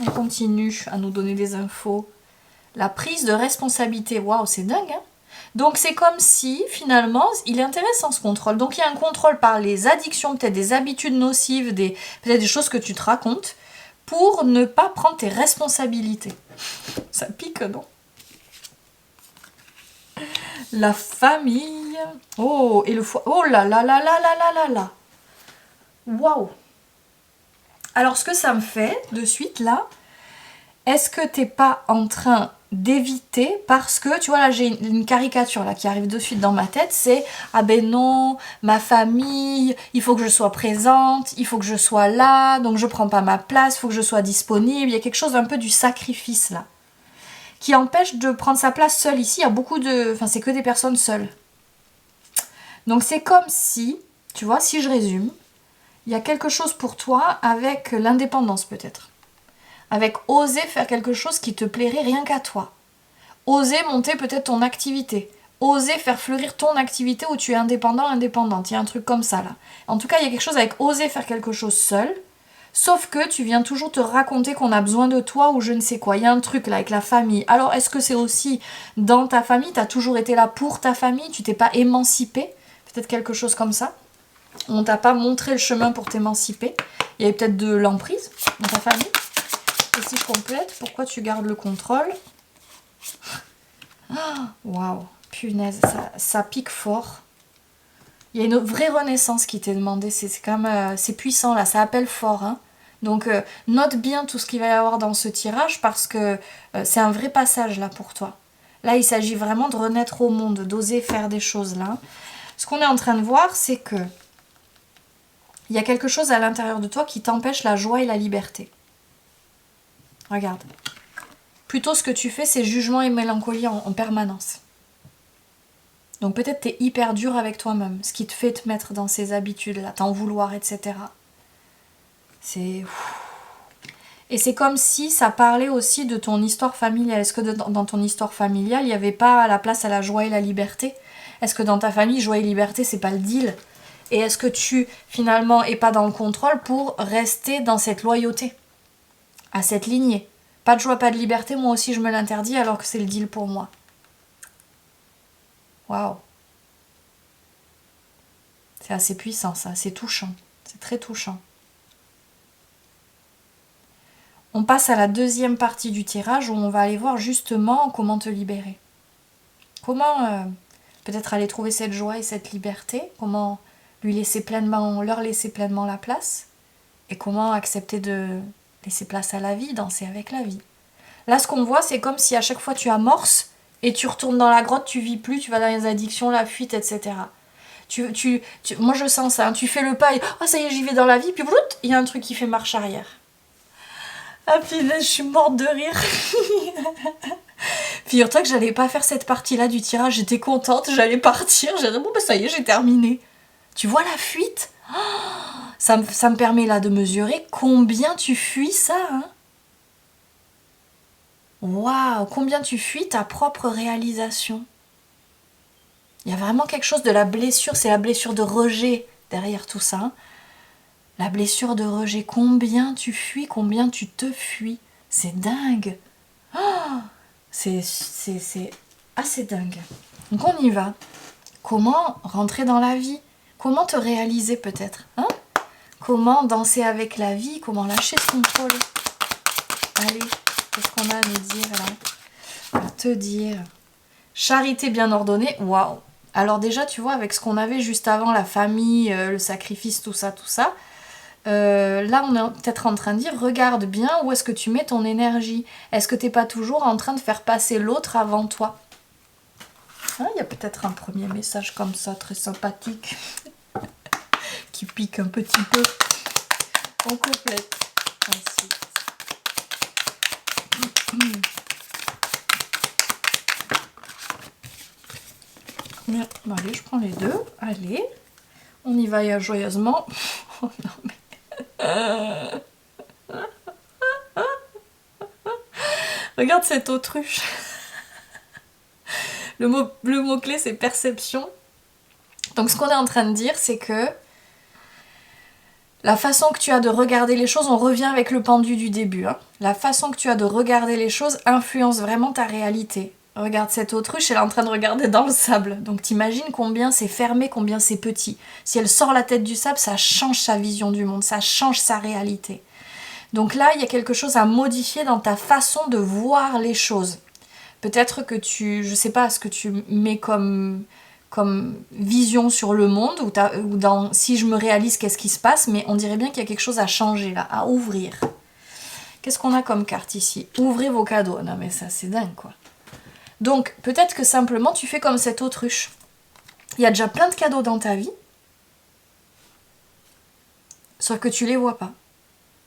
On continue à nous donner des infos. La prise de responsabilité. Waouh, c'est dingue, hein? Donc, c'est comme si, finalement, il est intéressant ce contrôle. Donc, il y a un contrôle par les addictions, peut-être des habitudes nocives, peut-être des choses que tu te racontes, pour ne pas prendre tes responsabilités. Ça pique, non? La famille. Oh, et le foie. Oh là là là là là là là là. Waouh. Alors, ce que ça me fait de suite là, est-ce que t'es pas en train d'éviter parce que, tu vois, là, j'ai une caricature là qui arrive de suite dans ma tête, c'est ah ben non, ma famille, il faut que je sois présente, il faut que je sois là, donc je prends pas ma place, il faut que je sois disponible. Il y a quelque chose un peu du sacrifice là qui empêche de prendre sa place seule. Ici, il y a beaucoup de... Enfin, c'est que des personnes seules. Donc, c'est comme si, tu vois, si je résume, il y a quelque chose pour toi avec l'indépendance, peut-être. Avec oser faire quelque chose qui te plairait rien qu'à toi. Oser monter peut-être ton activité. Oser faire fleurir ton activité où tu es indépendant, indépendante. Il y a un truc comme ça, là. En tout cas, il y a quelque chose avec oser faire quelque chose seul. Sauf que tu viens toujours te raconter qu'on a besoin de toi ou je ne sais quoi. Il y a un truc là avec la famille. Alors est-ce que c'est aussi dans ta famille? Tu as toujours été là pour ta famille? Tu t'es pas émancipé? Peut-être quelque chose comme ça? On t'a pas montré le chemin pour t'émanciper? Il y avait peut-être de l'emprise dans ta famille? Et si je complète, pourquoi tu gardes le contrôle? Waouh, punaise, ça pique fort. Il y a une vraie renaissance qui t'est demandée. C'est quand même, c'est puissant là, ça appelle fort, hein. Donc note bien tout ce qu'il va y avoir dans ce tirage parce que c'est un vrai passage là pour toi. Là, il s'agit vraiment de renaître au monde, d'oser faire des choses là. Ce qu'on est en train de voir, c'est que il y a quelque chose à l'intérieur de toi qui t'empêche la joie et la liberté. Regarde. Plutôt ce que tu fais, c'est jugement et mélancolie en permanence. Donc peut-être t'es hyper dur avec toi-même, ce qui te fait te mettre dans ces habitudes-là, t'en vouloir, etc. Et c'est comme si ça parlait aussi de ton histoire familiale. Est-ce que dans ton histoire familiale, il n'y avait pas la place à la joie et la liberté? Est-ce que dans ta famille, joie et liberté, c'est pas le deal? Et est-ce que tu, finalement, es pas dans le contrôle pour rester dans cette loyauté, à cette lignée? Pas de joie, pas de liberté, moi aussi je me l'interdis alors que c'est le deal pour moi. Waouh. C'est assez puissant ça, c'est touchant. C'est très touchant. On passe à la deuxième partie du tirage où on va aller voir justement comment te libérer. Comment peut-être aller trouver cette joie et cette liberté, comment leur laisser pleinement la place et comment accepter de laisser place à la vie, danser avec la vie. Là, ce qu'on voit, c'est comme si à chaque fois tu amorces et tu retournes dans la grotte, tu vis plus, tu vas dans les addictions, la fuite, etc. Moi je sens ça, hein. Tu fais le pas et oh ça y est j'y vais dans la vie, puis il y a un truc qui fait marche arrière. Ah punaise, je suis morte de rire. Figure-toi que j'allais pas faire cette partie-là du tirage, j'étais contente, j'allais partir, j'ai dit bon bah ça y est, j'ai terminé. Tu vois la fuite? Ça me permet là de mesurer combien tu fuis ça, hein. Waouh, combien tu fuis ta propre réalisation. Il y a vraiment quelque chose de la blessure, c'est la blessure de rejet derrière tout ça, hein. La blessure de rejet, combien tu fuis, combien tu te fuis. C'est dingue. Oh, c'est assez dingue. Donc on y va. Comment rentrer dans la vie? Comment te réaliser peut-être, hein? Comment danser avec la vie? Comment lâcher ce contrôle? Allez, qu'est-ce qu'on a à nous dire là? À te dire. Charité bien ordonnée, waouh! Alors déjà, tu vois, avec ce qu'on avait juste avant, la famille, le sacrifice, tout ça, là on est peut-être en train de dire, regarde bien où est-ce que tu mets ton énergie. Est-ce que t'es pas toujours en train de faire passer l'autre avant toi? Hein, y a peut-être un premier message comme ça, très sympathique, qui pique un petit peu. On complète ensuite. Bien, bon, allez, je prends les deux. Allez, on y va joyeusement. Oh non mais... Regarde cette autruche. Le mot-clé, c'est perception. Donc ce qu'on est en train de dire, c'est que la façon que tu as de regarder les choses, on revient avec le pendu du début, hein. La façon que tu as de regarder les choses influence vraiment ta réalité. Regarde cette autruche, elle est en train de regarder dans le sable. Donc t'imagines combien c'est fermé, combien c'est petit. Si elle sort la tête du sable, ça change sa vision du monde, ça change sa réalité. Donc là, il y a quelque chose à modifier dans ta façon de voir les choses. Peut-être que je sais pas ce que tu mets comme vision sur le monde, ou dans si je me réalise, qu'est-ce qui se passe, mais on dirait bien qu'il y a quelque chose à changer là, à ouvrir. Qu'est-ce qu'on a comme carte ici? Ouvrez vos cadeaux. Non mais ça, c'est dingue quoi. Donc, peut-être que simplement, tu fais comme cette autruche. Il y a déjà plein de cadeaux dans ta vie, sauf que tu les vois pas.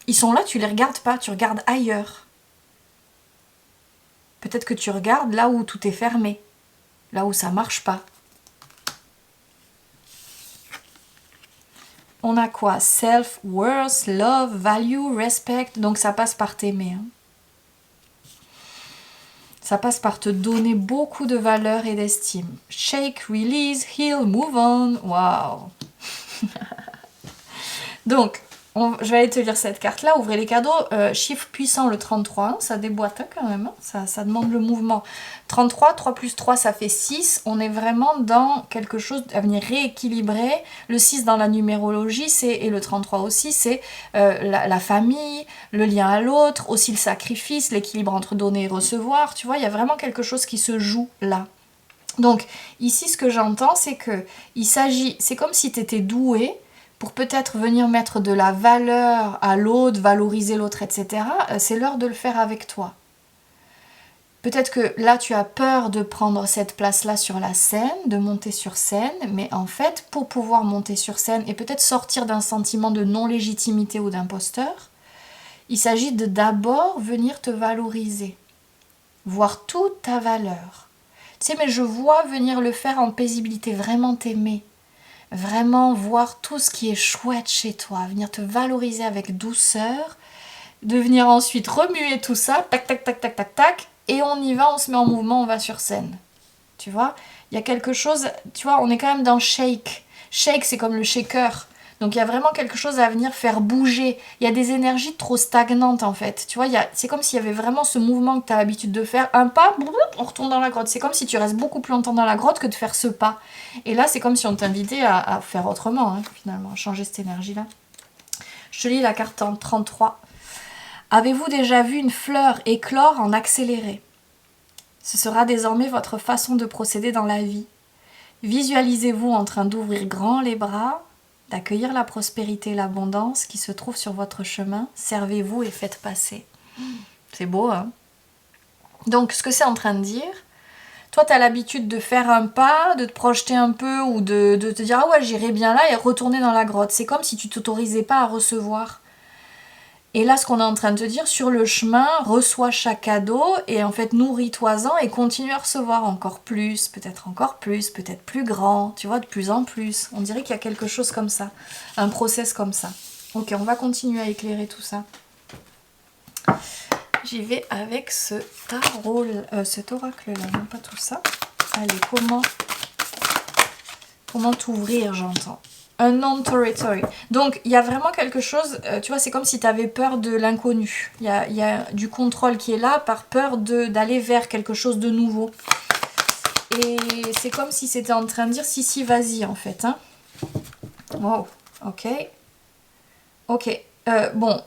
Ils sont là, tu les regardes pas, tu regardes ailleurs. Peut-être que tu regardes là où tout est fermé, là où ça marche pas. On a quoi? Self-worth, love, value, respect. Donc ça passe par t'aimer, hein. Ça passe par te donner beaucoup de valeur et d'estime. Shake, release, heal, move on. Waouh. Donc, je vais aller te lire cette carte-là. Ouvrez les cadeaux. Chiffre puissant, le 33. Ça déboîte quand même, hein. Ça demande le mouvement. 33, 3 plus 3, ça fait 6. On est vraiment dans quelque chose à venir rééquilibrer. Le 6 dans la numérologie, et le 33 aussi, c'est la famille, le lien à l'autre, aussi le sacrifice, l'équilibre entre donner et recevoir. Tu vois, il y a vraiment quelque chose qui se joue là. Donc, ici, ce que j'entends, c'est que c'est comme si tu étais doué pour peut-être venir mettre de la valeur à l'autre, valoriser l'autre, etc. C'est l'heure de le faire avec toi. Peut-être que là, tu as peur de prendre cette place-là sur la scène, de monter sur scène, mais en fait, pour pouvoir monter sur scène et peut-être sortir d'un sentiment de non-légitimité ou d'imposteur, il s'agit de d'abord venir te valoriser, voir toute ta valeur. Tu sais, mais je vois venir le faire en paisibilité, vraiment t'aimer. Vraiment voir tout ce qui est chouette chez toi, venir te valoriser avec douceur, de venir ensuite remuer tout ça, tac, tac, tac, tac, tac, tac, et on y va, on se met en mouvement, on va sur scène. Tu vois, il y a quelque chose, tu vois, on est quand même dans shake. Shake, c'est comme le shaker. Donc il y a vraiment quelque chose à venir faire bouger. Il y a des énergies trop stagnantes en fait. Tu vois, c'est comme s'il y avait vraiment ce mouvement que tu as l'habitude de faire. Un pas, on retourne dans la grotte. C'est comme si tu restes beaucoup plus longtemps dans la grotte que de faire ce pas. Et là, c'est comme si on t'invitait à faire autrement, hein, finalement, à changer cette énergie-là. Je te lis la carte en 33. Avez-vous déjà vu une fleur éclore en accéléré? Ce sera désormais votre façon de procéder dans la vie. Visualisez-vous en train d'ouvrir grand les bras, d'accueillir la prospérité et l'abondance qui se trouvent sur votre chemin. Servez-vous et faites passer. C'est beau, hein? Donc, ce que c'est en train de dire, Toi, tu as l'habitude de faire un pas, de te projeter un peu ou de te dire « Ah ouais, j'irai bien là » et retourner dans la grotte. C'est comme si tu t'autorisais pas à recevoir. Et là, ce qu'on est en train de te dire, sur le chemin, reçois chaque cadeau et en fait, nourris-toi-en et continue à recevoir encore plus, peut-être plus grand, tu vois, de plus en plus. On dirait qu'il y a quelque chose comme ça, un process comme ça. Ok, on va continuer à éclairer tout ça. J'y vais avec ce tarot, cet oracle-là, non pas tout ça. Allez, comment t'ouvrir, j'entends. Unknown territory. Donc, il y a vraiment quelque chose, tu vois, c'est comme si tu avais peur de l'inconnu. Il y a du contrôle qui est là par peur d'aller vers quelque chose de nouveau. Et c'est comme si c'était en train de dire, si, vas-y, en fait. Hein. Wow, ok. Ok, bon,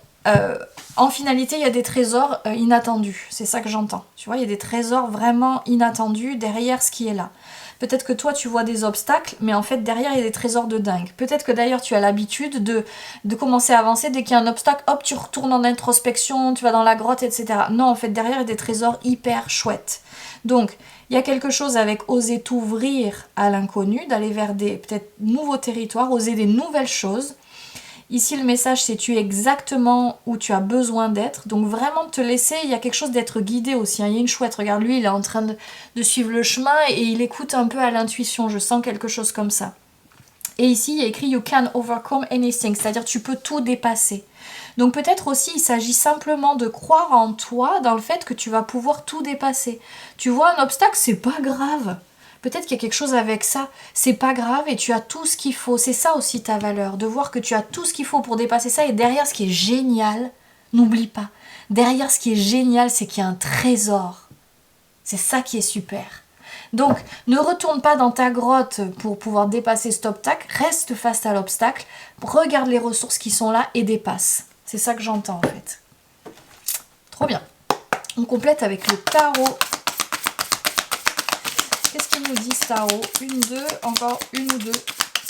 en finalité, il y a des trésors inattendus. C'est ça que j'entends. Tu vois, il y a des trésors vraiment inattendus derrière ce qui est là. Peut-être que toi, tu vois des obstacles, mais en fait, derrière, il y a des trésors de dingue. Peut-être que d'ailleurs, tu as l'habitude de commencer à avancer. Dès qu'il y a un obstacle, hop, tu retournes en introspection, tu vas dans la grotte, etc. Non, en fait, derrière, il y a des trésors hyper chouettes. Donc, il y a quelque chose avec oser t'ouvrir à l'inconnu, d'aller vers des peut-être nouveaux territoires, oser des nouvelles choses. Ici, le message, c'est tu es exactement où tu as besoin d'être. Donc vraiment te laisser, il y a quelque chose d'être guidé aussi. Hein. Il y a une chouette, regarde, lui, il est en train de suivre le chemin et il écoute un peu à l'intuition. Je sens quelque chose comme ça. Et ici, il y a écrit « You can overcome anything », c'est-à-dire tu peux tout dépasser. Donc peut-être aussi, il s'agit simplement de croire en toi, dans le fait que tu vas pouvoir tout dépasser. Tu vois un obstacle, c'est pas grave. Peut-être qu'il y a quelque chose avec ça, c'est pas grave et tu as tout ce qu'il faut. C'est ça aussi ta valeur, de voir que tu as tout ce qu'il faut pour dépasser ça. Et derrière ce qui est génial, n'oublie pas, derrière ce qui est génial, c'est qu'il y a un trésor. C'est ça qui est super. Donc, ne retourne pas dans ta grotte pour pouvoir dépasser cet obstacle, reste face à l'obstacle, regarde les ressources qui sont là et dépasse. C'est ça que j'entends en fait. Trop bien. On complète avec le tarot. Qu'est-ce qu'il nous dit, tarot? Une, deux, encore une ou deux,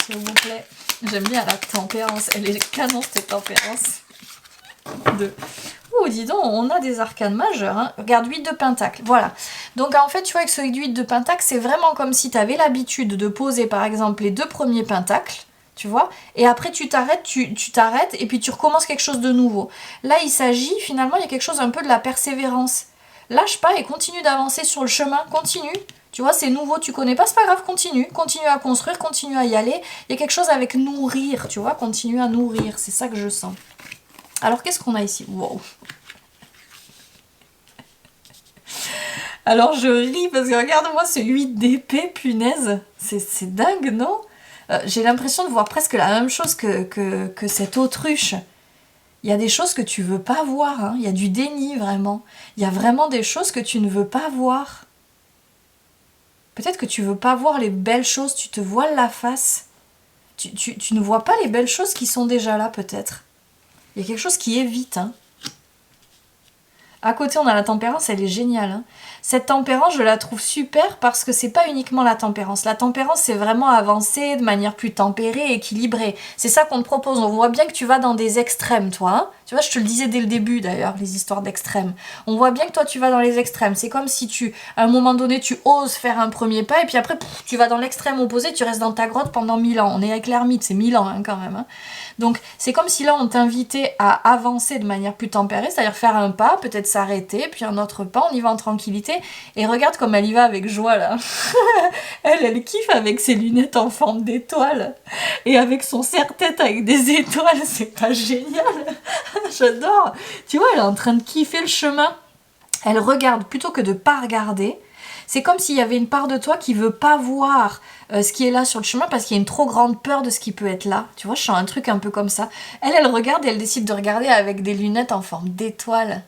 s'il vous plaît. J'aime bien la tempérance, elle est canon cette tempérance. Deux. Oh, dis donc, on a des arcanes majeures. Hein. Regarde, 8 de pentacle. Voilà. Donc, en fait, tu vois, avec ce 8 de pentacle, c'est vraiment comme si tu avais l'habitude de poser, par exemple, les 2 premiers pentacles. Tu vois, et après tu t'arrêtes, tu t'arrêtes et puis tu recommences quelque chose de nouveau. Là, il s'agit, finalement, il y a quelque chose un peu de la persévérance. Lâche pas et continue d'avancer sur le chemin, continue. Tu vois, c'est nouveau, tu connais pas, c'est pas grave, continue à construire, continue à y aller. Il y a quelque chose avec nourrir, tu vois, continue à nourrir, c'est ça que je sens. Alors, qu'est-ce qu'on a ici? Wow. Alors, je ris parce que regarde-moi ce 8 d'épée, punaise. C'est dingue, non? J'ai l'impression de voir presque la même chose que cette autruche. Il y a des choses que tu veux pas voir, hein. Il y a du déni, vraiment. Il y a vraiment des choses que tu ne veux pas voir. Peut-être que tu veux pas voir les belles choses, tu te voiles la face. Tu ne vois pas les belles choses qui sont déjà là, peut-être. Il y a quelque chose qui évite, hein. À côté, on a la tempérance, elle est géniale. Hein. Cette tempérance, je la trouve super parce que c'est pas uniquement la tempérance. La tempérance, c'est vraiment avancer de manière plus tempérée, équilibrée. C'est ça qu'on te propose. On voit bien que tu vas dans des extrêmes, toi. Hein. Tu vois, je te le disais dès le début, d'ailleurs, les histoires d'extrêmes. On voit bien que toi, tu vas dans les extrêmes. C'est comme si à un moment donné, tu oses faire un premier pas et puis après, tu vas dans l'extrême opposé, tu restes dans ta grotte pendant 1000 ans. On est avec l'ermite, c'est 1000 ans hein, quand même. Hein. Donc, c'est comme si là, on t'invitait à avancer de manière plus tempérée, c'est-à-dire faire un pas, peut-être s'arrêter, puis un autre pas, on y va en tranquillité. Et regarde comme elle y va avec joie, là. elle kiffe avec ses lunettes en forme d'étoile. Et avec son serre-tête avec des étoiles, c'est pas génial. J'adore. Tu vois, elle est en train de kiffer le chemin. Elle regarde plutôt que de pas regarder. C'est comme s'il y avait une part de toi qui veut pas voir ce qui est là sur le chemin parce qu'il y a une trop grande peur de ce qui peut être là. Tu vois, je sens un truc un peu comme ça. Elle regarde et elle décide de regarder avec des lunettes en forme d'étoile.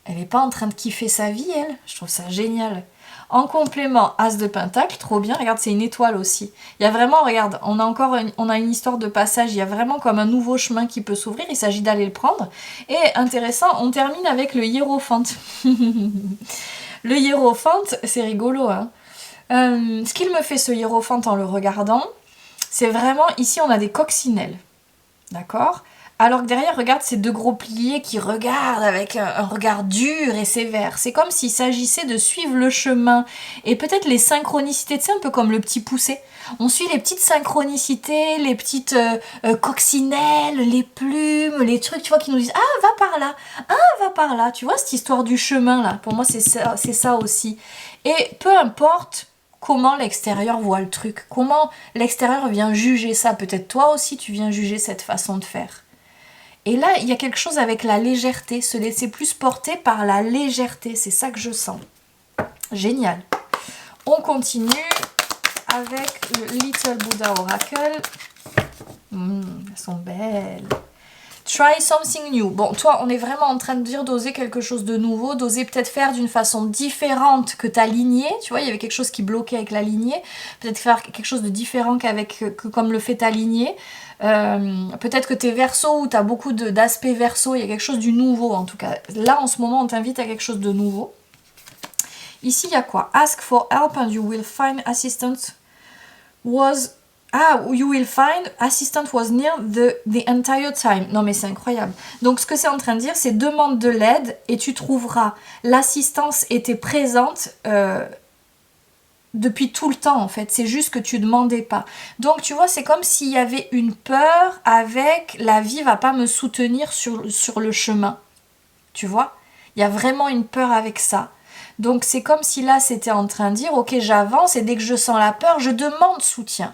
Elle n'est pas en train de kiffer sa vie, elle. Je trouve ça génial. En complément, As de Pentacle, trop bien. Regarde, c'est une étoile aussi. Il y a vraiment, regarde, on a une histoire de passage. Il y a vraiment comme un nouveau chemin qui peut s'ouvrir. Il s'agit d'aller le prendre. Et intéressant, on termine avec le hiérophante. Le hiérophante, c'est rigolo. Hein. Ce qu'il me fait ce hiérophante en le regardant, c'est vraiment, ici on a des coccinelles. D'accord ? Alors que derrière, regarde ces deux gros piliers qui regardent avec un regard dur et sévère. C'est comme s'il s'agissait de suivre le chemin. Et peut-être les synchronicités, tu sais, un peu comme le petit poussé. On suit les petites synchronicités, les petites coccinelles, les plumes, les trucs, tu vois, qui nous disent « Ah, va par là, ah, va par là ». Tu vois, cette histoire du chemin, là, pour moi, c'est ça aussi. Et peu importe comment l'extérieur voit le truc, comment l'extérieur vient juger ça. Peut-être toi aussi, tu viens juger cette façon de faire. Et là, il y a quelque chose avec la légèreté, se laisser plus porter par la légèreté, c'est ça que je sens. Génial. On continue avec le Little Buddha Oracle. Elles sont belles. Try something new. Bon, toi, on est vraiment en train de dire d'oser quelque chose de nouveau, d'oser peut-être faire d'une façon différente que ta lignée. Tu vois, il y avait quelque chose qui bloquait avec la lignée. Peut-être faire quelque chose de différent comme le fait ta lignée. Peut-être que t'es verso ou t'as beaucoup d'aspects verso. Il y a quelque chose du nouveau, en tout cas. Là, en ce moment, on t'invite à quelque chose de nouveau. Ici, il y a quoi? Ask for help and you will find assistance was... Ah, you will find assistant was near the entire time. Non mais c'est incroyable. Donc ce que c'est en train de dire, c'est demande de l'aide et tu trouveras. L'assistance était présente depuis tout le temps en fait. C'est juste que tu demandais pas. Donc tu vois, c'est comme s'il y avait une peur avec la vie va pas me soutenir sur le chemin. Tu vois? Il y a vraiment une peur avec ça. Donc c'est comme si là c'était en train de dire ok j'avance et dès que je sens la peur, je demande soutien.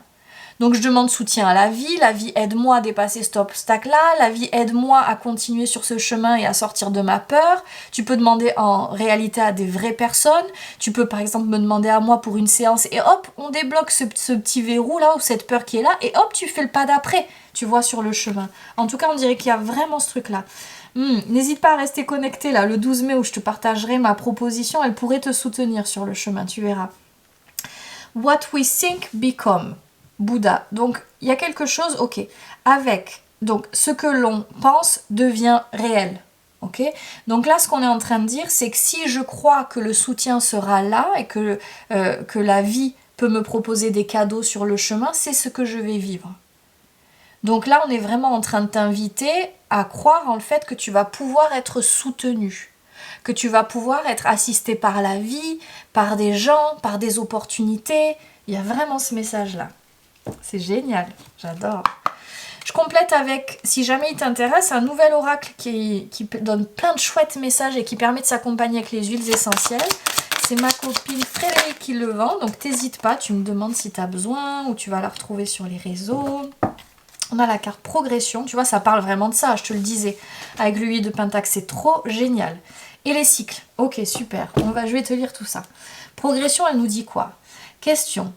Donc je demande soutien à la vie aide-moi à dépasser cet obstacle-là, la vie aide-moi à continuer sur ce chemin et à sortir de ma peur. Tu peux demander en réalité à des vraies personnes, tu peux par exemple me demander à moi pour une séance et hop, on débloque ce petit verrou là ou cette peur qui est là et hop, tu fais le pas d'après, tu vois, sur le chemin. En tout cas, on dirait qu'il y a vraiment ce truc-là. N'hésite pas à rester connecté là, le 12 mai où je te partagerai ma proposition, elle pourrait te soutenir sur le chemin, tu verras. What we think become. Bouddha. Donc, il y a quelque chose, ok, avec, donc, ce que l'on pense devient réel, ok. Donc là, ce qu'on est en train de dire, c'est que si je crois que le soutien sera là et que la vie peut me proposer des cadeaux sur le chemin, c'est ce que je vais vivre. Donc là, on est vraiment en train de t'inviter à croire en le fait que tu vas pouvoir être soutenu, que tu vas pouvoir être assisté par la vie, par des gens, par des opportunités. Il y a vraiment ce message-là. C'est génial, j'adore. Je complète avec, si jamais il t'intéresse, un nouvel oracle qui donne plein de chouettes messages et qui permet de s'accompagner avec les huiles essentielles. C'est ma copine Frédéric qui le vend, donc t'hésites pas, tu me demandes si tu as besoin ou tu vas la retrouver sur les réseaux. On a la carte progression, tu vois, ça parle vraiment de ça, je te le disais. Avec l'huile de Pentacle, c'est trop génial. Et les cycles, ok, super, je vais te lire tout ça. Progression, elle nous dit quoi? Question.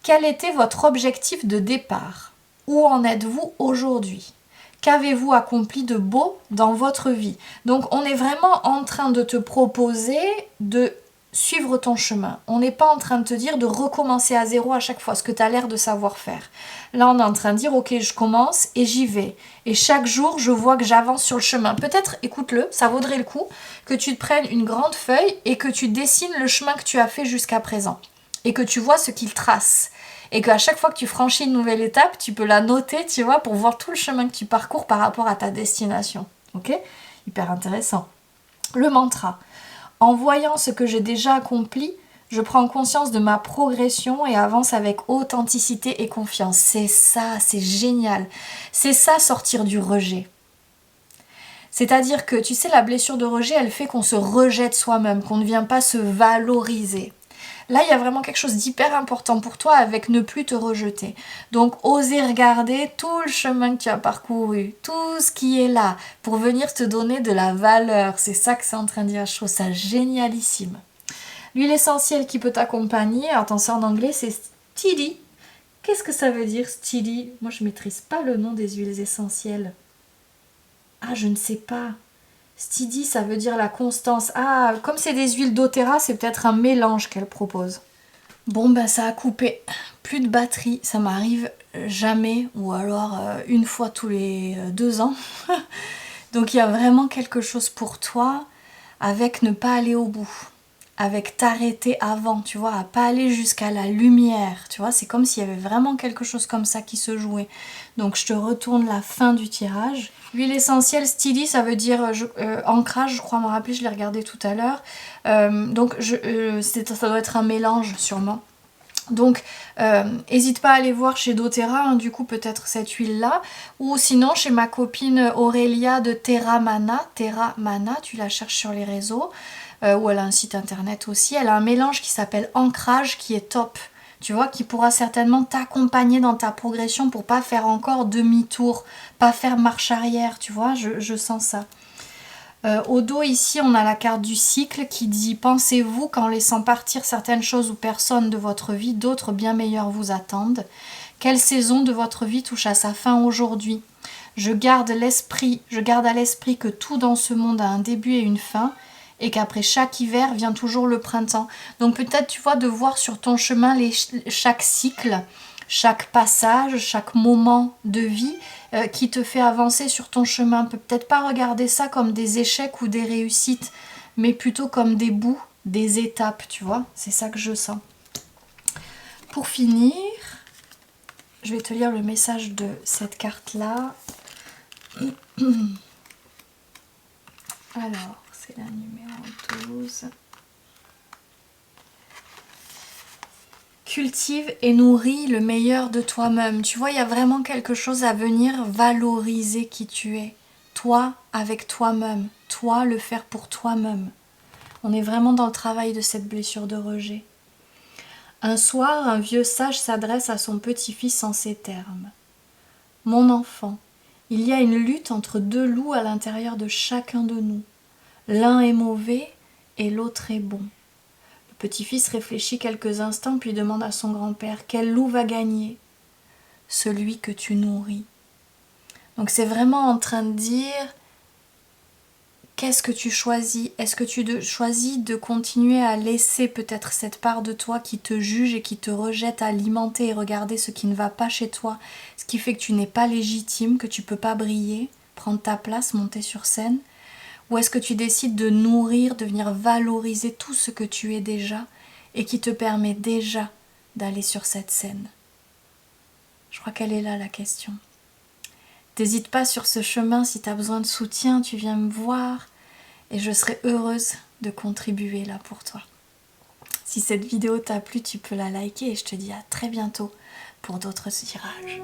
Quel était votre objectif de départ? Où en êtes-vous aujourd'hui? Qu'avez-vous accompli de beau dans votre vie? Donc on est vraiment en train de te proposer de suivre ton chemin. On n'est pas en train de te dire de recommencer à zéro à chaque fois, ce que tu as l'air de savoir faire. Là on est en train de dire ok je commence et j'y vais. Et chaque jour je vois que j'avance sur le chemin. Peut-être, écoute-le, ça vaudrait le coup que tu te prennes une grande feuille et que tu dessines le chemin que tu as fait jusqu'à présent. Et que tu vois ce qu'il trace. Et qu'à chaque fois que tu franchis une nouvelle étape, tu peux la noter, tu vois, pour voir tout le chemin que tu parcours par rapport à ta destination. Ok? Hyper intéressant. Le mantra. En voyant ce que j'ai déjà accompli, je prends conscience de ma progression et avance avec authenticité et confiance. C'est ça, c'est génial. C'est ça, sortir du rejet. C'est-à-dire que, tu sais, la blessure de rejet, elle fait qu'on se rejette soi-même, qu'on ne vient pas se valoriser. Là, il y a vraiment quelque chose d'hyper important pour toi avec ne plus te rejeter. Donc, oser regarder tout le chemin que tu as parcouru, tout ce qui est là, pour venir te donner de la valeur. C'est ça que c'est en train de dire. Je trouve ça génialissime. L'huile essentielle qui peut t'accompagner, attends, c'est en anglais, c'est Steady. Qu'est-ce que ça veut dire, Steady? Moi, je ne maîtrise pas le nom des huiles essentielles. Ah, je ne sais pas. Steady, ça veut dire la constance. Ah, comme c'est des huiles doTERRA, c'est peut-être un mélange qu'elle propose. Bon, ben ça a coupé. Plus de batterie, ça m'arrive jamais, ou alors une fois tous les 2 ans. Donc il y a vraiment quelque chose pour toi avec ne pas aller au bout. avec t'arrêter avant, tu vois, à pas aller jusqu'à la lumière, tu vois, c'est comme s'il y avait vraiment quelque chose comme ça qui se jouait. Donc je te retourne la fin du tirage. L'huile essentielle Steely, ça veut dire ancrage, je crois me rappeler, je l'ai regardé tout à l'heure. Donc ça doit être un mélange sûrement. Donc n'hésite pas à aller voir chez doTERRA, hein, du coup peut-être cette huile là, ou sinon chez ma copine Aurélia de Terra Mana, tu la cherches sur les réseaux, ou elle a un site internet aussi, elle a un mélange qui s'appelle ancrage qui est top, tu vois, qui pourra certainement t'accompagner dans ta progression pour pas faire encore demi-tour, pas faire marche arrière, tu vois, je sens ça. Au dos ici on a la carte du cycle qui dit pensez-vous qu'en laissant partir certaines choses ou personnes de votre vie, d'autres bien meilleures vous attendent. Quelle saison de votre vie touche à sa fin aujourd'hui? Je garde à l'esprit que tout dans ce monde a un début et une fin et qu'après chaque hiver vient toujours le printemps. Donc peut-être tu vois de voir sur ton chemin chaque cycle, chaque passage, chaque moment de vie qui te fait avancer sur ton chemin. Peut-être pas regarder ça comme des échecs ou des réussites, mais plutôt comme des bouts, des étapes, tu vois. C'est ça que je sens. Pour finir, je vais te lire le message de cette carte-là. Alors, c'est la numéro 12. Cultive et nourris le meilleur de toi-même. Tu vois, il y a vraiment quelque chose à venir valoriser qui tu es. Toi avec toi-même. Toi, le faire pour toi-même. On est vraiment dans le travail de cette blessure de rejet. Un soir, un vieux sage s'adresse à son petit-fils en ces termes. Mon enfant, il y a une lutte entre deux loups à l'intérieur de chacun de nous. L'un est mauvais et l'autre est bon. Le petit-fils réfléchit quelques instants puis demande à son grand-père « Quel loup va gagner ?»« Celui que tu nourris. » Donc c'est vraiment en train de dire qu'est-ce que tu choisis? Est-ce que tu choisis de continuer à laisser peut-être cette part de toi qui te juge et qui te rejette à alimenter et regarder ce qui ne va pas chez toi, ce qui fait que tu n'es pas légitime, que tu ne peux pas briller, prendre ta place, monter sur scène? Ou est-ce que tu décides de nourrir, de venir valoriser tout ce que tu es déjà et qui te permet déjà d'aller sur cette scène? Je crois qu'elle est là la question. N'hésite pas sur ce chemin, si tu as besoin de soutien, tu viens me voir et je serai heureuse de contribuer là pour toi. Si cette vidéo t'a plu, tu peux la liker et je te dis à très bientôt pour d'autres tirages.